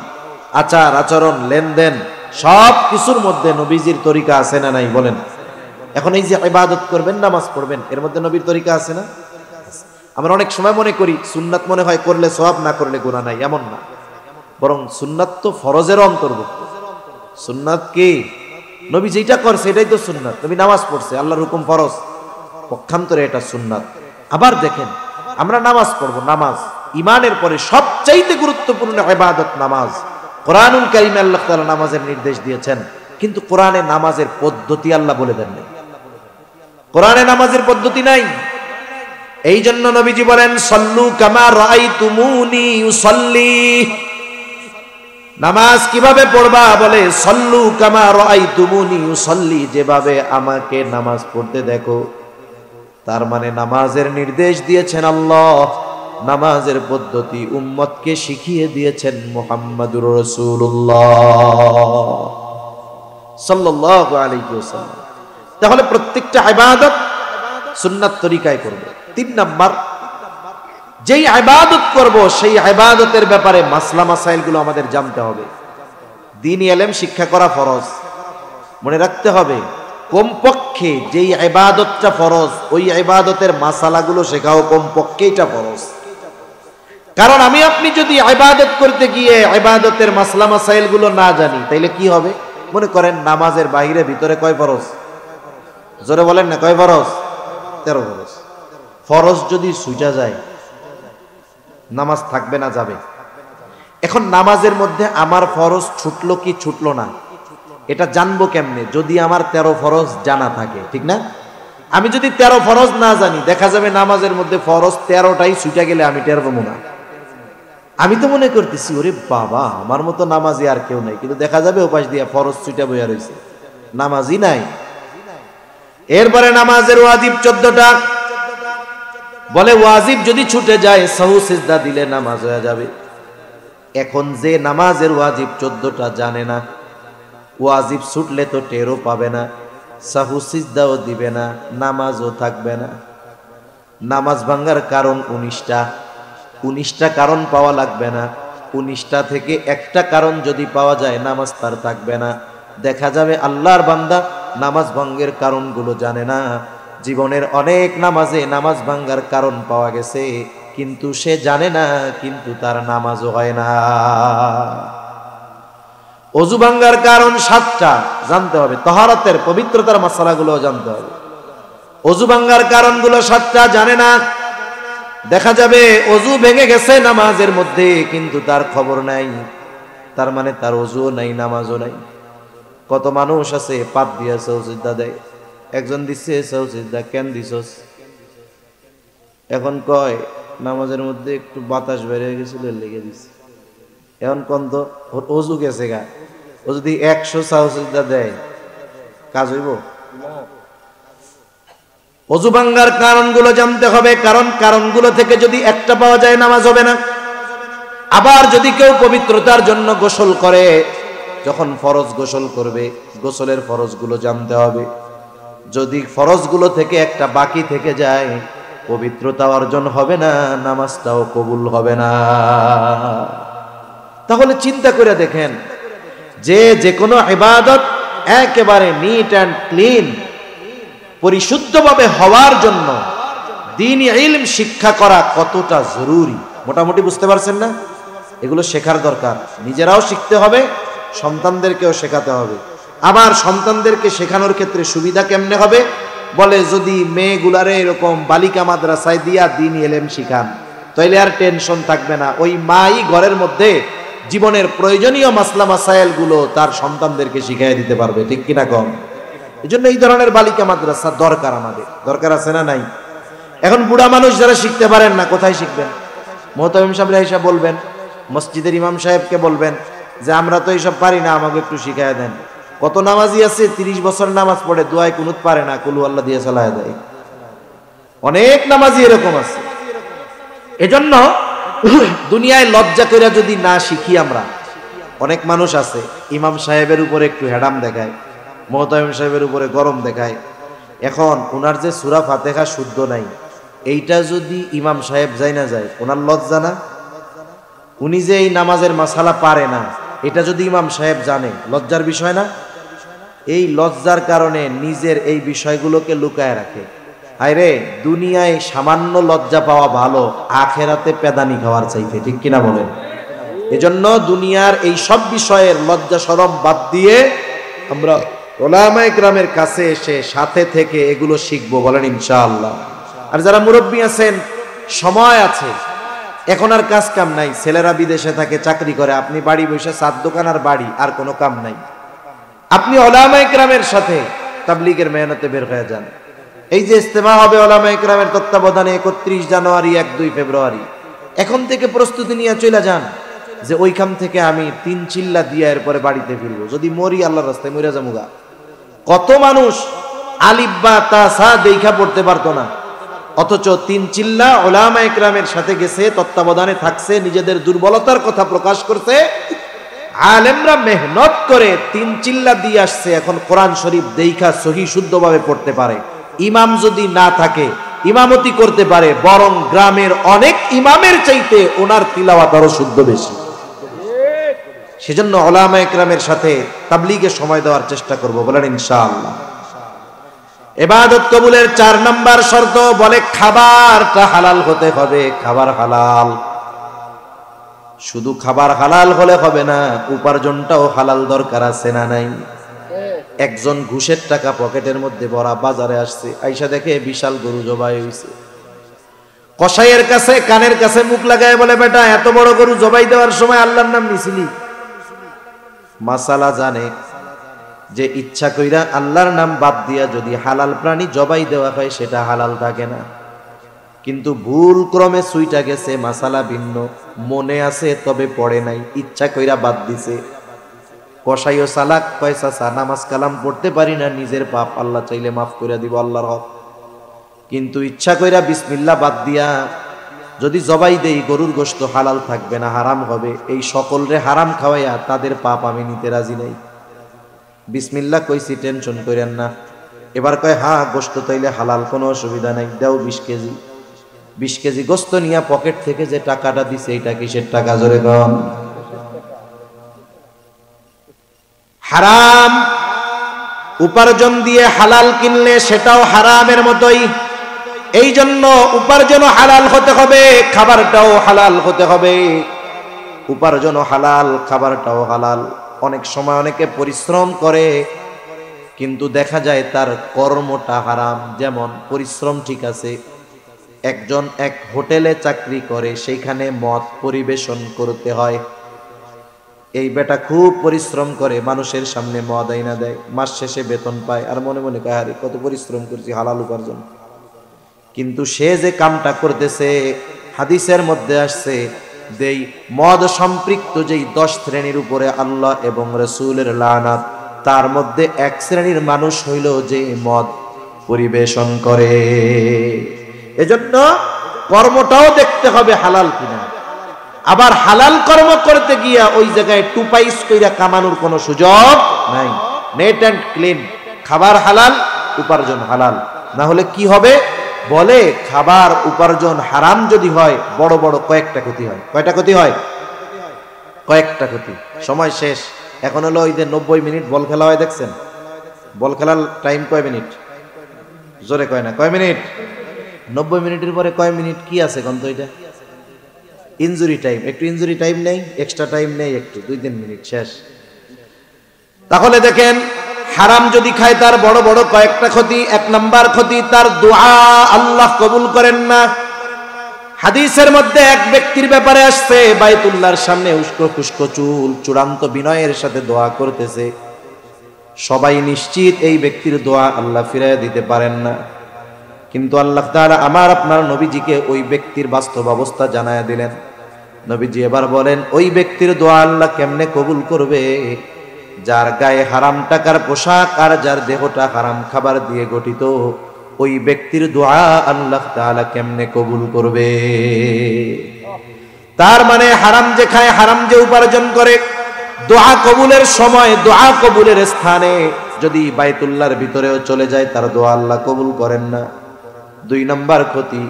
আচার আচরণ, লেনদেন, সব কিছুর মধ্যে নবীজির তরিকা আছে না নাই বলেন? এখন এই যে ইবাদত করবেন, নামাজ পড়বেন, এর মধ্যে নবীর তরিকা আছে না? আমরা অনেক সময় মনে করি সুন্নাত মনে হয় করলে সওয়াব, না করলে গুনাহ নাই, এমন না। বরং সুন্নাত তো ফরজের অন্তর্ভুক্ত। সুন্নাত কি? নবী যেটা করছে এটাই তো সুন্নাত। নবী নামাজ পড়ছে, আল্লাহর হুকুম ফরজ, পক্ষান্তরে এটা সুন্নাত। আবার দেখেন, আমরা নামাজ পড়ব, নামাজ ইমানের পরে সবচাইতে গুরুত্বপূর্ণ ইবাদত নামাজ। কোরআনুল কারীমে আল্লাহ তাআলা নামাজের নির্দেশ দিয়েছেন, কিন্তু কোরআনে নামাজের পদ্ধতি আল্লাহ বলে দেন নাই। কোরআনে নামাজের পদ্ধতি নাই। এই জন্য নবীজি বলেন সল্লু কামা রাআইতুমুনি উসাল্লি। নামাজ কিভাবে পড়বা? বলে সল্লু কামা রাআইতুমুনি উসাল্লি, যেভাবে আমাকে নামাজ পড়তে দেখো। তার মানে নামাজের নির্দেশ দিয়েছেন আল্লাহ, নামাজের পদ্ধতি উম্মতকে শিখিয়ে দিয়েছেন মুহাম্মাদুর রাসূলুল্লাহ সাল্লাল্লাহু আলাইহি ওয়াসাল্লাম। তাহলে প্রত্যেকটা ইবাদত সুন্নাত তরিকায় করব। 3 নাম্বার, যেই ইবাদত করব সেই ইবাদতের ব্যাপারে মাসলা মাসাইলগুলো আমাদের জানতে হবে। দ্বীনি ইলম শিক্ষা করা ফরজ, মনে রাখতে হবে। কমপক্ষে যেই ইবাদতটা ফরজ, ওই ইবাদতের মাসালাগুলো শেখাও কমপক্ষে এটা ফরজ। কারণ আমি আপনি যদি ইবাদত করতে গিয়ে ইবাদতের মাসলা মাসাইলগুলো না জানি, তাইলে কি হবে? মনে করেন নামাজের বাইরে ভিতরে কয় ফরজ? জোরে বলেন না, কয় ফরজ? 13 ফরজ। ফরজ যদি ছুটা যায়, নামাজ থাকবে না, যাবে। এখন নামাজের মধ্যে আমার ফরজ ছুটলো কি ছুটলো না, এটা জানবো কেমনে? যদি আমার 13 ফরজ জানা থাকে, ঠিক না? আমি যদি 13 ফরজ না জানি, দেখা যাবে নামাজের মধ্যে ফরজ 13টাই ছুটা গেলে আমি টের পাবো না। আমি তো মনে করতেছি ওরে বাবা, আমার মতো নামাজি আর কেউ নাই, কিন্তু দেখা যাবে ওপাশ দিয়া ফরজ ছুটা বইয়া রয়েছে, নামাজি নাই। এরপরে নামাজের ওয়াজিব 14টা। বলে ওয়াজিব যদি ছুটে যায়, সাহু সিজদা দিলে নামাজ হয়ে যাবে। এখন যে নামাজের ওয়াজিব 14টা জানে না, ওয়াজিব ছুটলে তো টেরও পাবে না, সাহু সিজদাও দিবে না, নামাজও থাকবে না। নামাজ ভাঙ্গার কারণ 19টা কারণ পাওয়া লাগবে না। 19টা থেকে একটা কারণ যদি পাওয়া যায়, নামাজ তার থাকবে না। দেখা যাবে আল্লাহর বান্দা নামাজ ভঙ্গের কারণগুলো জানে না। জীবনের অনেক নামাজে নামাজ ভাঙ্গার কারণ পাওয়া গেছে, কিন্তু সে জানে না, কিন্তু তার নামাজও হয় না। ওযু ভাঙ্গার কারণ 7টা জানতে হবে, তাহারাতের পবিত্রতার মাসালাগুলো জানতে হবে। ওযু ভাঙ্গার কারণগুলো 7টা জানে না। দেখা যাবে ওযু ভেঙে গেছে নামাজের মধ্যে, কিন্তু তার খবর নাই, তার মানে তার ওযুও নাই, নামাজও নাই। কত মানুষ আছে পাপ দিয়া সাজদা দেয়, একজন দিচ্ছে সাজদা, কেন দিছস? এখন কয় নামাজের মধ্যে একটু বাতাস বের হয়ে গেছিল, লেগে দিছে। এখন কোন তো ওর ওযু গেছে গা, ও যদি 100 সাজদা দেয়, কাজ হইব? ওযু ভাঙ্গার কারণগুলো জানতে হবে, কারণ কারণগুলো থেকে যদি একটা পাওয়া যায়, নামাজ হবে না। আবার যদি কেউ পবিত্রতার জন্য গোসল করে, যখন ফরজ গোসল করবে, গোসলের ফরজগুলো জানতে হবে। যদি ফরজগুলো থেকে একটা বাকি থেকে যায়, পবিত্রতা অর্জন হবে না, নামাজটাও কবুল হবে না। তাহলে চিন্তা করে দেখেন, যে কোনো ইবাদত একেবারে নিট অ্যান্ড ক্লিন পরিশুদ্ধভাবে হওয়ার জন্য দ্বীনি ইলম শিক্ষা করা কতটা জরুরি, মোটামুটি বুঝতে পারছেন না? এগুলো শেখার দরকার, নিজেরাও শিখতে হবে, সন্তানদেরকেও শেখাতে হবে। আবার সন্তানদেরকে শেখানোর ক্ষেত্রে সুবিধা কেমনে হবে? বলে যদি মেয়েগুলারে এরকম বালিকা মাদ্রাসায় দিয়া দ্বীনি ইলম শিখান, তাইলে আর টেনশন থাকবে না। ওই মাই ঘরের মধ্যে জীবনের প্রয়োজনীয় মাসলা মাসাইল গুলো তার সন্তানদেরকে শিখিয়ে দিতে পারবে, ঠিক কিনা কম? এই জন্য এই ধরনের বালিকা মাদ্রাসা দরকার, আমাদের দরকার আছে না নাই? এখন বুড়া মানুষ যারা শিখতে পারেন না, কোথায় শিখবেন? মোহতামিম সাহেব হিসাব বলবেন, মসজিদের ইমাম সাহেবকে বলবেন যে আমরা তো এইসব পারি না, আমাকে একটু শিখায় দেন। কত নামাজি আছে 30 বছর নামাজ পড়ে, দোয়ায় কুনুত পারে না, কুলু আল্লাহ দিয়ে চালায় দেয়। অনেক নামাজি এরকম আছে। এজন্য দুনিয়ায় লজ্জা করে যদি না শিখি আমরা, অনেক মানুষ আছে ইমাম সাহেবের উপরে একটু হেডাম দেখায়, মোহতামিম সাহেবের উপরে গরম দেখায়। এখন ওনার যে সূরা ফাতিহা শুদ্ধ নাই, এইটা যদি ইমাম সাহেব যাই না যায়, ওনার লজ্জা না? উনি যে এই নামাজের মাসালা পারে না, এটা যদি ইমাম সাহেব জানে, লজ্জার বিষয় না? এই লজ্জার কারণে নিজের এই বিষয়গুলোকে লুকায় রাখে। হায়রে, দুনিয়ায় সামান্য লজ্জা পাওয়া ভালো, আখেরাতে পেদানি খাওয়ার চাইতে, ঠিক কিনা বলেন? এজন্য দুনিয়ার এই সব বিষয়ের লজ্জা শরম বাদ দিয়ে আমরা উলামায়ে কেরামের কাছে এসে সাথে থেকে এগুলো শিখবো, বলেন ইনশাআল্লাহ। আর যারা মুরব্বী আছেন, সময় আছে, এখন আর কাজ কাম নাই, ছেলেরা বিদেশে থাকে, চাকরি করে, আপনি বাড়ি বসে চার দোকান আর বাড়ি, আর কোনো কাম নাই, আপনি উলামায়ে কেরামের সাথে তাবলীগের মেহনতে বের হয়ে যান। এই যে ইজতেমা হবে উলামায়ে কেরামের তত্ত্বাবধানে 31 জানুয়ারি 1-2 ফেব্রুয়ারি, এখন থেকে প্রস্তুতি নিয়ে চলে যান যে ওইখান থেকে আমি 3 চিল্লা দিয়ে এরপরে বাড়িতে ফিরবো, যদি মরি আল্লাহর রাস্তায় মরে যামুগা। কত মানুষ আলিফ বা তা সা দেখা পড়তে পারতো না, অথচ 3 চিল্লা উলামায়ে কেরামের সাথে গেছে, তত্ত্বাবধানে থাকছে, নিজেদের দুর্বলতার কথা প্রকাশ করছে, আলেমরা মেহনত করে 3 চিল্লা দিয়ে আসছে, এখন কোরআন শরীফ দেখা সহি শুদ্ধভাবে পড়তে পারে। ইমাম যদি না থাকে, ইমামতি করতে পারে, বরং গ্রামের অনেক ইমামের চাইতে ওনার তিলাওয়াত আরো শুদ্ধ বেশি। সেজন্য উলামায়ে কেরামের সাথে তাবলীগে সময় দেওয়ার চেষ্টা করব, বলেন ইনশাআল্লাহ। ইবাদত কবুলের 4 নাম্বার শর্ত, বলে খাবারটা হালাল হতে হবে। খাবার হালাল, শুধু খাবার হালাল হলে হবে না, উপার্জনটাও হালাল দরকার আছে না নাই? একজন ঘুষের টাকা পকেটের মধ্যে ভরা বাজারে আসছে, আইসা দেখে বিশাল গরু জবাই হইছে। কসাইয়ের কাছে কানের কাছে মুখ লাগায় বলে, বেটা এত বড় গরু জবাই দেওয়ার সময় আল্লাহর নাম নিছিলি? মাসালা জানে যে ইচ্ছা কইরা আল্লাহর নাম বাদ দিয়া যদি হালাল প্রাণী জবাই দেওয়া হয়, সেটা হালাল থাকে না। কিন্তু ভুল ক্রমে সুইটা গেছে, মাসালা ভিন্ন, মনে আছে তবে পড়ে নাই, ইচ্ছা কইরা বাদ দিছে। কসাইও সালাক, পয়সা চা, নামাজ কালাম পড়তে পারি না, নিজের পাপ আল্লাহ চাইলে মাফ করে দিব, আল্লাহর হক। কিন্তু ইচ্ছা কইরা বিসমিল্লাহ বাদ দিয়া যদি জবাই দেই, গরুর গোশত হালাল থাকবে না, হারাম হবে। এই সকলরে হারাম খাওয়াইয়া তাদের পাপ আমি নিতে রাজি নাই। বিসমিল্লাহ কইছি, টেনশন করেন না। এবার কয় হ্যাঁ গোশত তাইলে হালাল, কোনো অসুবিধা নাই, দাও 20 কেজি। 20 কেজি গোশত নিয়া পকেট থেকে যে টাকাটা দিছে, এটা কিসের টাকা জোরে কম? হারাম উপার্জন দিয়ে হালাল কিনলে সেটাও হারামের মতোই। এই জন্য উপার্জনও হালাল হতে হবে, খাবারটাও হালাল হতে হবে। উপার্জনও হালাল, খাবারটাও হালাল। অনেক সময় অনেকে পরিশ্রম করে, কিন্তু দেখা যায় তার কর্মটা হারাম। যেমন পরিশ্রম ঠিক আছে, একজন এক হোটেলে চাকরি করে, সেইখানে মদ পরিবেশন করতে হয়। এই বেটা খুব পরিশ্রম করে, মানুষের সামনে মদ আইনা দেয়, মাস শেষে বেতন পায়, আর মনে মনে কয় আরে কত পরিশ্রম করছি, হালাল উপার্জন। কিন্তু সে যে কামটা করতেছে, হাদিসের মধ্যে আসছে, যেই মদ সম্পৃক্ত যেই 10 শ্রেণীর উপরে আল্লাহ এবং রাসূলের লানাত, তার মধ্যে 1 শ্রেণীর মানুষ হইল যে মদ পরিবেশন করে। এজন্য কর্মটাও দেখতে হবে হালাল কিনা। আবার হালাল কর্ম করতে গিয়া ওই জায়গায় টুপাইস কইরা কামানোর কোনো সুযোগ নাই। নেট অ্যান্ড ক্লিন, খাবার হালাল, উপার্জন হালাল। না হলে কি হবে? বলে খাবার উপার্জন হারাম যদি হয় বড় বড় কয়েকটা ক্ষতি হয়। কয়টা ক্ষতি হয়? কয়েকটা ক্ষতি। সময় শেষ। এখন হলো ওই যে 90 মিনিট বল খেলা হয়, দেখছেন? বল খেলার টাইম কয় মিনিট? জোরে কয় না, কয় মিনিট? 90 মিনিটের পরে কয় মিনিট কি আছে গন্ত? এটা ইনজুরি টাইম। একটু ইনজুরি টাইম নেই, এক্সট্রা টাইম নেই, একটু 2-3 মিনিট শেষ। তাহলে দেখেন, হারাম যদি খায় তার বড় বড় কয়েকটা ক্ষতি। 1 নাম্বার ক্ষতি, তার দোয়া আল্লাহ কবুল করেন না। হাদিসের মধ্যে এক ব্যক্তির ব্যাপারে আসছে, বাইতুল্লাহর সামনে উস্কো খুস্কো চুল, চূড়ান্ত বিনয়ের সাথে দোয়া করতেছে। সবাই নিশ্চিত এই ব্যক্তির দোয়া আল্লাহ ফিরাইয়া দিতে পারেন না, কিন্তু আল্লাহ তাআলা আমার আপনার নবীজিকে ওই ব্যক্তির বাস্তব অবস্থা জানায়া দিলেন। নবীজি এবার বলেন, ওই ব্যক্তির দোয়া আল্লাহ কেমনে কবুল করবে? যার গায়ে হারাম টাকার পোশাক আর যার দেহটা হারাম খাবার দিয়ে গঠিত, ওই ব্যক্তির দোয়া আল্লাহ তাআলা কেমনে কবুল করবে? তার মানে হারাম যে খায়, হারাম যে উপার্জন করে, দোয়া কবুলের সময়, দোয়া কবুলের স্থানে যদি বাইতুল্লাহর ভিতরেও চলে যায়, তার দোয়া আল্লাহ কবুল করেন না। 2 নাম্বার ক্ষতি,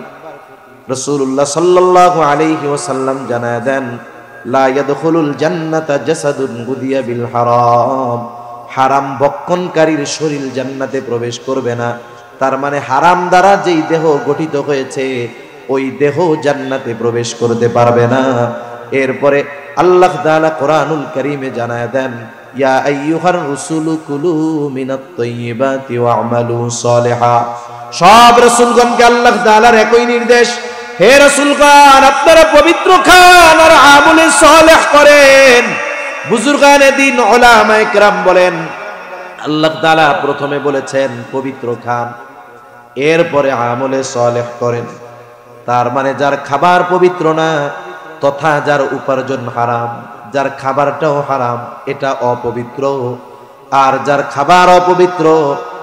রাসূলুল্লাহ সাল্লাল্লাহু আলাইহি ওয়াসাল্লাম জানায় দেন, লা ইয়াদখুলুল জান্নাতা জাসাদুন গুদিয়া বিল হারাম। হারাম ভক্ষণকারীর শরীর জান্নাতে প্রবেশ করবে না। তার মানে হারাম দ্বারা যেই দেহ গঠিত হয়েছে, ওই দেহ জান্নাতে প্রবেশ করতে পারবে না। এরপরে আল্লাহ তাআলা কোরআনুল কারীমে জানায় দেন, ইয়া আইয়ুহার রাসূলু কুলু মিনাত তাইয়্যিবাতি ওয়া'মালু সালিহা। সব রাসূলগণকে আল্লাহ তাআলার একই নির্দেশ, হে রাসূলগণ, আপনারা পবিত্র খান আর আমলে সালেহ করেন। বুজুর্গানে দ্বীন উলামায়ে কেরাম বলেন, আল্লাহ তাআলা প্রথমে বলেছেন পবিত্র খান, এরপরে আমলে সালেহ করেন। তার মানে যার খাবার পবিত্র না, তথা যার উপার্জন হারাম, যার খাবারটাও হারাম, এটা অপবিত্র। আর যার খাবার অপবিত্র,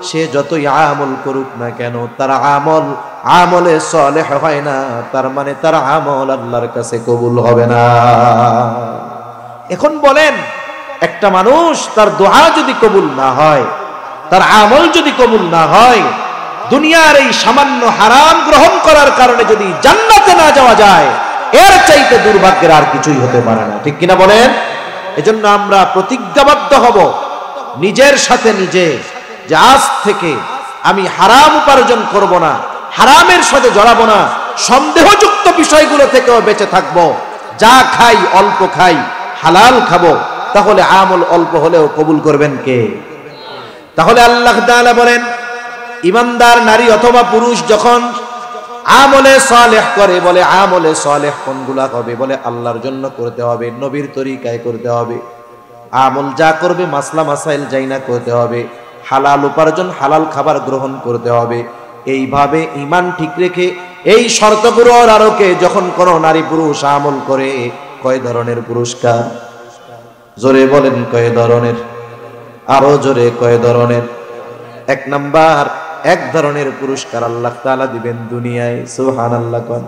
সে যতই আমল করুক না কেন, তার আমলে সালেহ হয় না। তার মানে তার আমল আল্লাহর কাছে কবুল হবে না। এখন বলেন, একটা মানুষ তার দোয়া যদি কবুল না হয়, তার আমল যদি কবুল না হয়, দুনিয়ার এই সামান্য হারাম গ্রহণ করার কারণে যদি জান্নাতে না যাওয়া যায়, এর চাইতে দুর্ভাগ্যের আর কিছুই হতে পারে না। ঠিক কিনা বলেন? এজন্য আমরা প্রতিজ্ঞাবদ্ধ হব নিজের সাথে নিজে, যে আজ থেকে আমি হারাম উপার্জন করব না, হারামের সাথে জড়াবো না, সন্দেহযুক্ত বিষয়গুলো থেকেও বেঁচে থাকবো। যা খাই অল্প খাই, হালাল খাবো, তাহলে আমল অল্প হলেও কবুল করবেন কে? তাহলে আল্লাহ তাআলা বলেন, ইমানদার নারী অথবা পুরুষ যখন আমলে সালেহ করে, বলে আমলে সালেহ কোনগুলা হবে? বলে আল্লাহর জন্য করতে হবে, নবীর তরিকায় করতে হবে। আমল যা করবে মাসলা মাসাইল যাই না করতে হবে, হালাল উপার্জন, হালাল খাবার গ্রহণ করতে হবে। এইভাবে ঈমান ঠিক রেখে এই শর্তগুলোর আলোকে যখন কোন নারী পুরুষ আমল করে, কয় ধরনের পুরস্কার? জোরে বলেন, কয় ধরনের? আরো জোরে, কয় ধরনের? 1 নাম্বার, এক ধরনের পুরস্কার আল্লাহ তাআলা দিবেন দুনিয়ায়। সুবহানাল্লাহ। কোন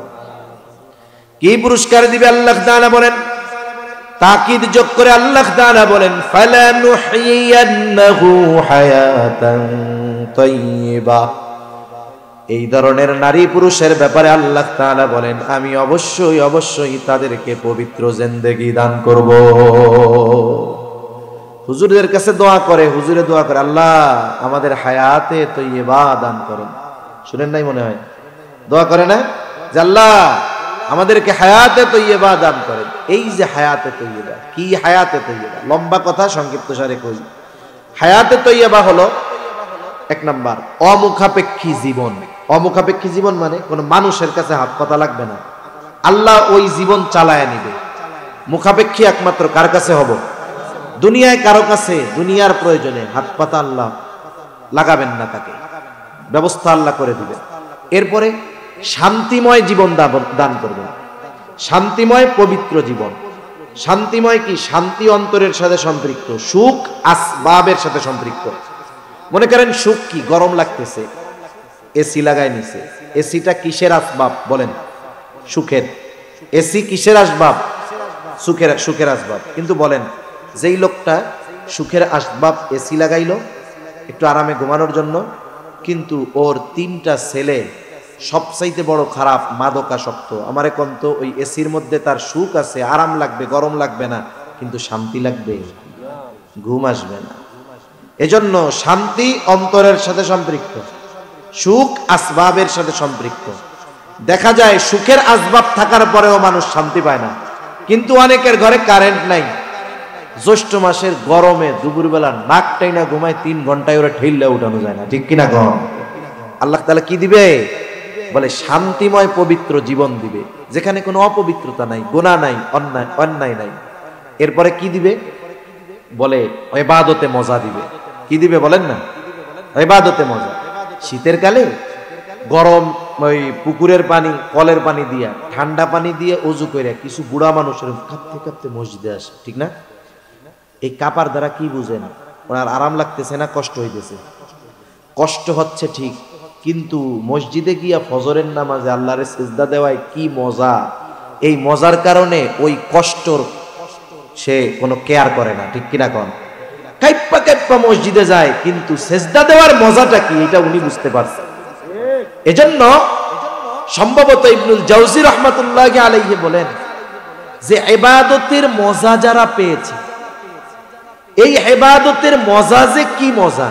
কি পুরস্কার দিবে আল্লাহ তাআলা বলেন? তাকিদ যোগ করে আল্লাহ তাআলা বলেন, ফালানুহিয়ান্নাহু হায়াতান তাইয়্যিবা। এই ধরনের নারী পুরুষের ব্যাপারে আল্লাহ তাআলা বলেন, আমি অবশ্যই তাদেরকে পবিত্র জিন্দেগি দান করব। হুজুরদের কাছে দোয়া করে, হুজুরে দোয়া করে, আল্লাহ আমাদের হায়াতে তাইয়্যিবা দান করেন। শুনেন নাই মনে হয়? দোয়া করে না যে আল্লাহ আমাদেরকে হায়াতে তাইয়্যিবা দান করেন। এই যে হায়াতে তাইয়্যিবা, কি হায়াতে তাইয়্যিবা? লম্বা কথা, সংক্ষিপ্ত সারে কই। হায়াতে তাইয়্যিবা হলো 1 নাম্বার অমুখাপেক্ষী জীবন। অমুখাপেক্ষী জীবন মানে কোনো মানুষের কাছে হাত পাতা লাগবে না, আল্লাহ ওই জীবন চালায় নিবে। মুখাপেক্ষী একমাত্র কার কাছে হব? দুনিয়ায় কারো কাছে দুনিয়ার প্রয়োজনে হাত পাতা আল্লাহ লাগাবেন না, তাকে ব্যবস্থা আল্লাহ করে দিবেন। এরপরে শান্তিময় জীবন দান করবেন, শান্তিময় পবিত্র জীবন। শান্তিময় কি? শান্তি অন্তরের সাথে সম্পৃক্ত, সুখ আসবাবের সাথে সম্পৃক্ত। মনে করেন সুখ কি? গরম লাগতেছে, এসি লাগায় নিছে। এসিটা কিসের আসবাব বলেন? সুখের। এসি কিসের আসবাব? সুখের আসবাব। কিন্তু বলেন, যেই লোকটা সুখের আসবাব এসি লাগাইলো একটু আরামে ঘুমানোর জন্য, কিন্তু ওর 3টা ছেলে সবচাইতে বড় খারাপ মাদকাসক্ত, আমার এখন তো ওই এসির মধ্যে তার সুখ আছে, আরাম লাগবে, গরম লাগবে না, কিন্তু শান্তি লাগবে, ঘুম আসবে না। এজন্য শান্তি অন্তরের সাথে সম্পৃক্ত, সুখ আসবাবের সাথে সম্পৃক্ত। দেখা যায় সুখের আসবাব থাকার পরেও মানুষ শান্তি পায় না। কিন্তু অনেকের ঘরে কারেন্ট নাই, জ্যৈষ্ঠ মাসের গরমে দুপুরবেলা নাক টাইনা ঘুমায়, 3 ঘন্টায় ওরা ঠেললে উঠানো যায় না, ঠিক কিনা গরম। আল্লাহ তাআলা কি দিবে? বলে শান্তিময় পবিত্র জীবন দিবে, যেখানে কোনো অপবিত্রতা নাই, গুনাহ নাই, অন্যায় নাই। এরপরে কি দিবে? বলে ইবাদতে মজা দিবে। কি দিবে বলেন না? ইবাদতে মজা। শীতের কালে গরম ওই পুকুরের পানি, কলের পানি দিয়া, ঠান্ডা পানি দিয়ে ওযু করে কিছু বুড়া মানুষের কাঁপতে কাঁপতে মসজিদে আসে, ঠিক না? এই কাপার দ্বারা কি বুঝেন? ওনার আরাম লাগতেছে না কষ্ট হইতেছে? কষ্ট হচ্ছে ঠিক, কিন্তু মসজিদে গিয়া ফজরের নামাজে আল্লাহরে সিজদা দেওয়ায় কি মজা, এই মজার কারণে ওই কষ্টর সে কোনো কেয়ার করে না, ঠিক কিনা কোন? কাইপ্পা কাইপ্পা মসজিদে যায়, কিন্তু সিজদা দেওয়ার মজাটা কি এটা উনি বুঝতে পারছেন। এজন্য সম্ভবত ইবনুল জাওজি রাহমাতুল্লাহি আলাইহি বলেন যে ইবাদতের মজা যারা পেয়েছে, এই ইবাদতের মজা যে কি মজা,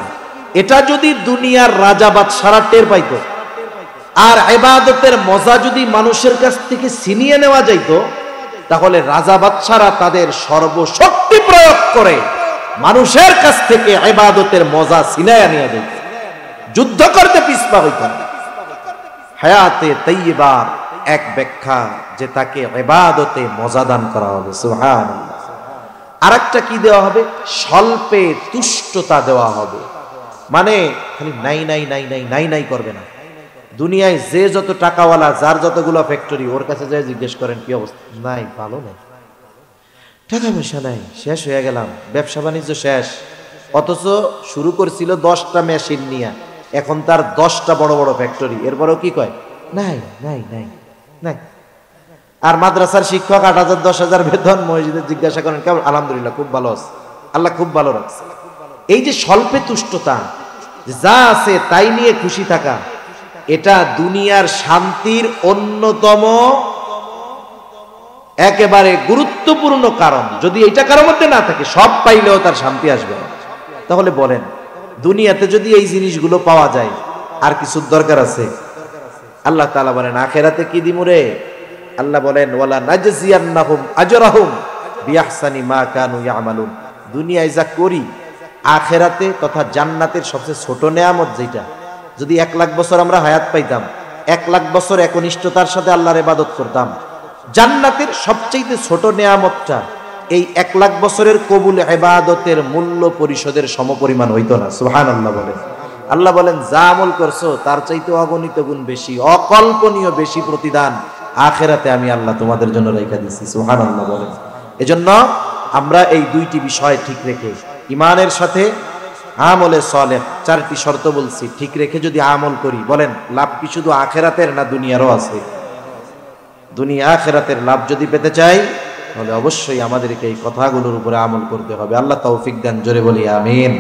এটা যদি দুনিয়ার রাজা বাদশারা টের পাইতো, আর ইবাদতের মজা যদি মানুষের কাছ থেকে ছিনিয়ে নেওয়া যাইতো, তাহলে রাজা বাদশারা তাদের সর্বশক্তি প্রয়োগ করে মানুষের কাছ থেকে ইবাদতের মজা ছিনায়া নিয়ে যেত, যুদ্ধ করতে পিছপা হইত না। হায়াতে তাইয়্যিবার এক ব্যাখ্যা যে তাকে ইবাদতে মজা দান করা হবে, সুবহানাল্লাহ। আরেকটা কি দেওয়া হবে? স্বল্পে তুষ্টতা দেওয়া হবে। মানে খালি নাই নাই নাই নাই নাই নাই করবে না। দুনিয়ায় যে যত টাকাওয়ালা, যার যতগুলো ফ্যাক্টরি, ওর কাছে যায় জিজ্ঞেস করেন কি অবস্থা, নাই, ভালো নাই, টাকা পয়সা নাই, শেষ হয়ে গেলাম, ব্যবসা বাণিজ্য শেষ। অথচ শুরু করছিল 10টা মেশিন নিয়ে, এখন তার 10টা বড় বড় ফ্যাক্টরি, এরপরেও কি কয়? নাই নাই নাই নাই। আর মাদ্রাসার শিক্ষক 8,000 10,000 বেতন, মসজিদে জিজ্ঞাসা করেন কেমন, আলহামদুলিল্লাহ খুব ভালো আছে, আল্লাহ খুব ভালো রাখছে। এই যে স্বল্পে তুষ্টতা, যা আছে তাই নিয়ে খুশি থাকা, এটা দুনিয়ার শান্তির অন্যতম একেবারে গুরুত্বপূর্ণ কারণ। যদি এটা কারোর মধ্যে না থাকে, সব পাইলেও তার শান্তি আসবে না। তাহলে বলেন, দুনিয়াতে যদি এই জিনিসগুলো পাওয়া যায়, আর কিছুর দরকার আছে? আল্লাহ তাআলা বলেন আখিরাতে কি দিমুরে? আল্লাহ বলেন ওয়ালা নাজজিয়ান্নাহুম আজরাহুম বিআহসানি মা কানু ইয়ামালুন। দুনিয়ায় যা করি, আখিরাতে তথা জান্নাতের সবচেয়ে ছোট নেয়ামত যেটা, যদি 1 লাখ বছর আমরা হায়াত পাইতাম, 1 লাখ বছর একনিষ্ঠতার সাথে আল্লাহর ইবাদত করতাম, জান্নাতের সবচেয়ে ছোট নেয়ামতটা এই 1 লাখ বছরের কবুল ইবাদতের মূল্য পরিশোধের সমপরিমাণ হইতো না। সুবহানাল্লাহ বলেন। আল্লাহ বলেন যা আমল করছো তার চাইতে অগণিত গুণ বেশি, অকল্পনীয় বেশি প্রতিদান আখিরাতে আমি আল্লাহ তোমাদের জন্য রেখে দিয়েছি। সুবহানাল্লাহ বলেন। এজন্য আমরা এই 2টি বিষয় ঠিক রেখে, ইমানের সাথে আমলে সালেহ, 4টি শর্ত বলছি, ঠিক রেখে যদি আমল করি, বলেন লাভ কি শুধু আখিরাতের না দুনিয়ারও আছে? দুনিয়া আখিরাতের লাভ যদি পেতে চাই, তাহলে অবশ্যই আমাদেরকে এই কথাগুলোর উপরে আমল করতে হবে। আল্লাহ তৌফিক দেন, জোরে বলি আমিন।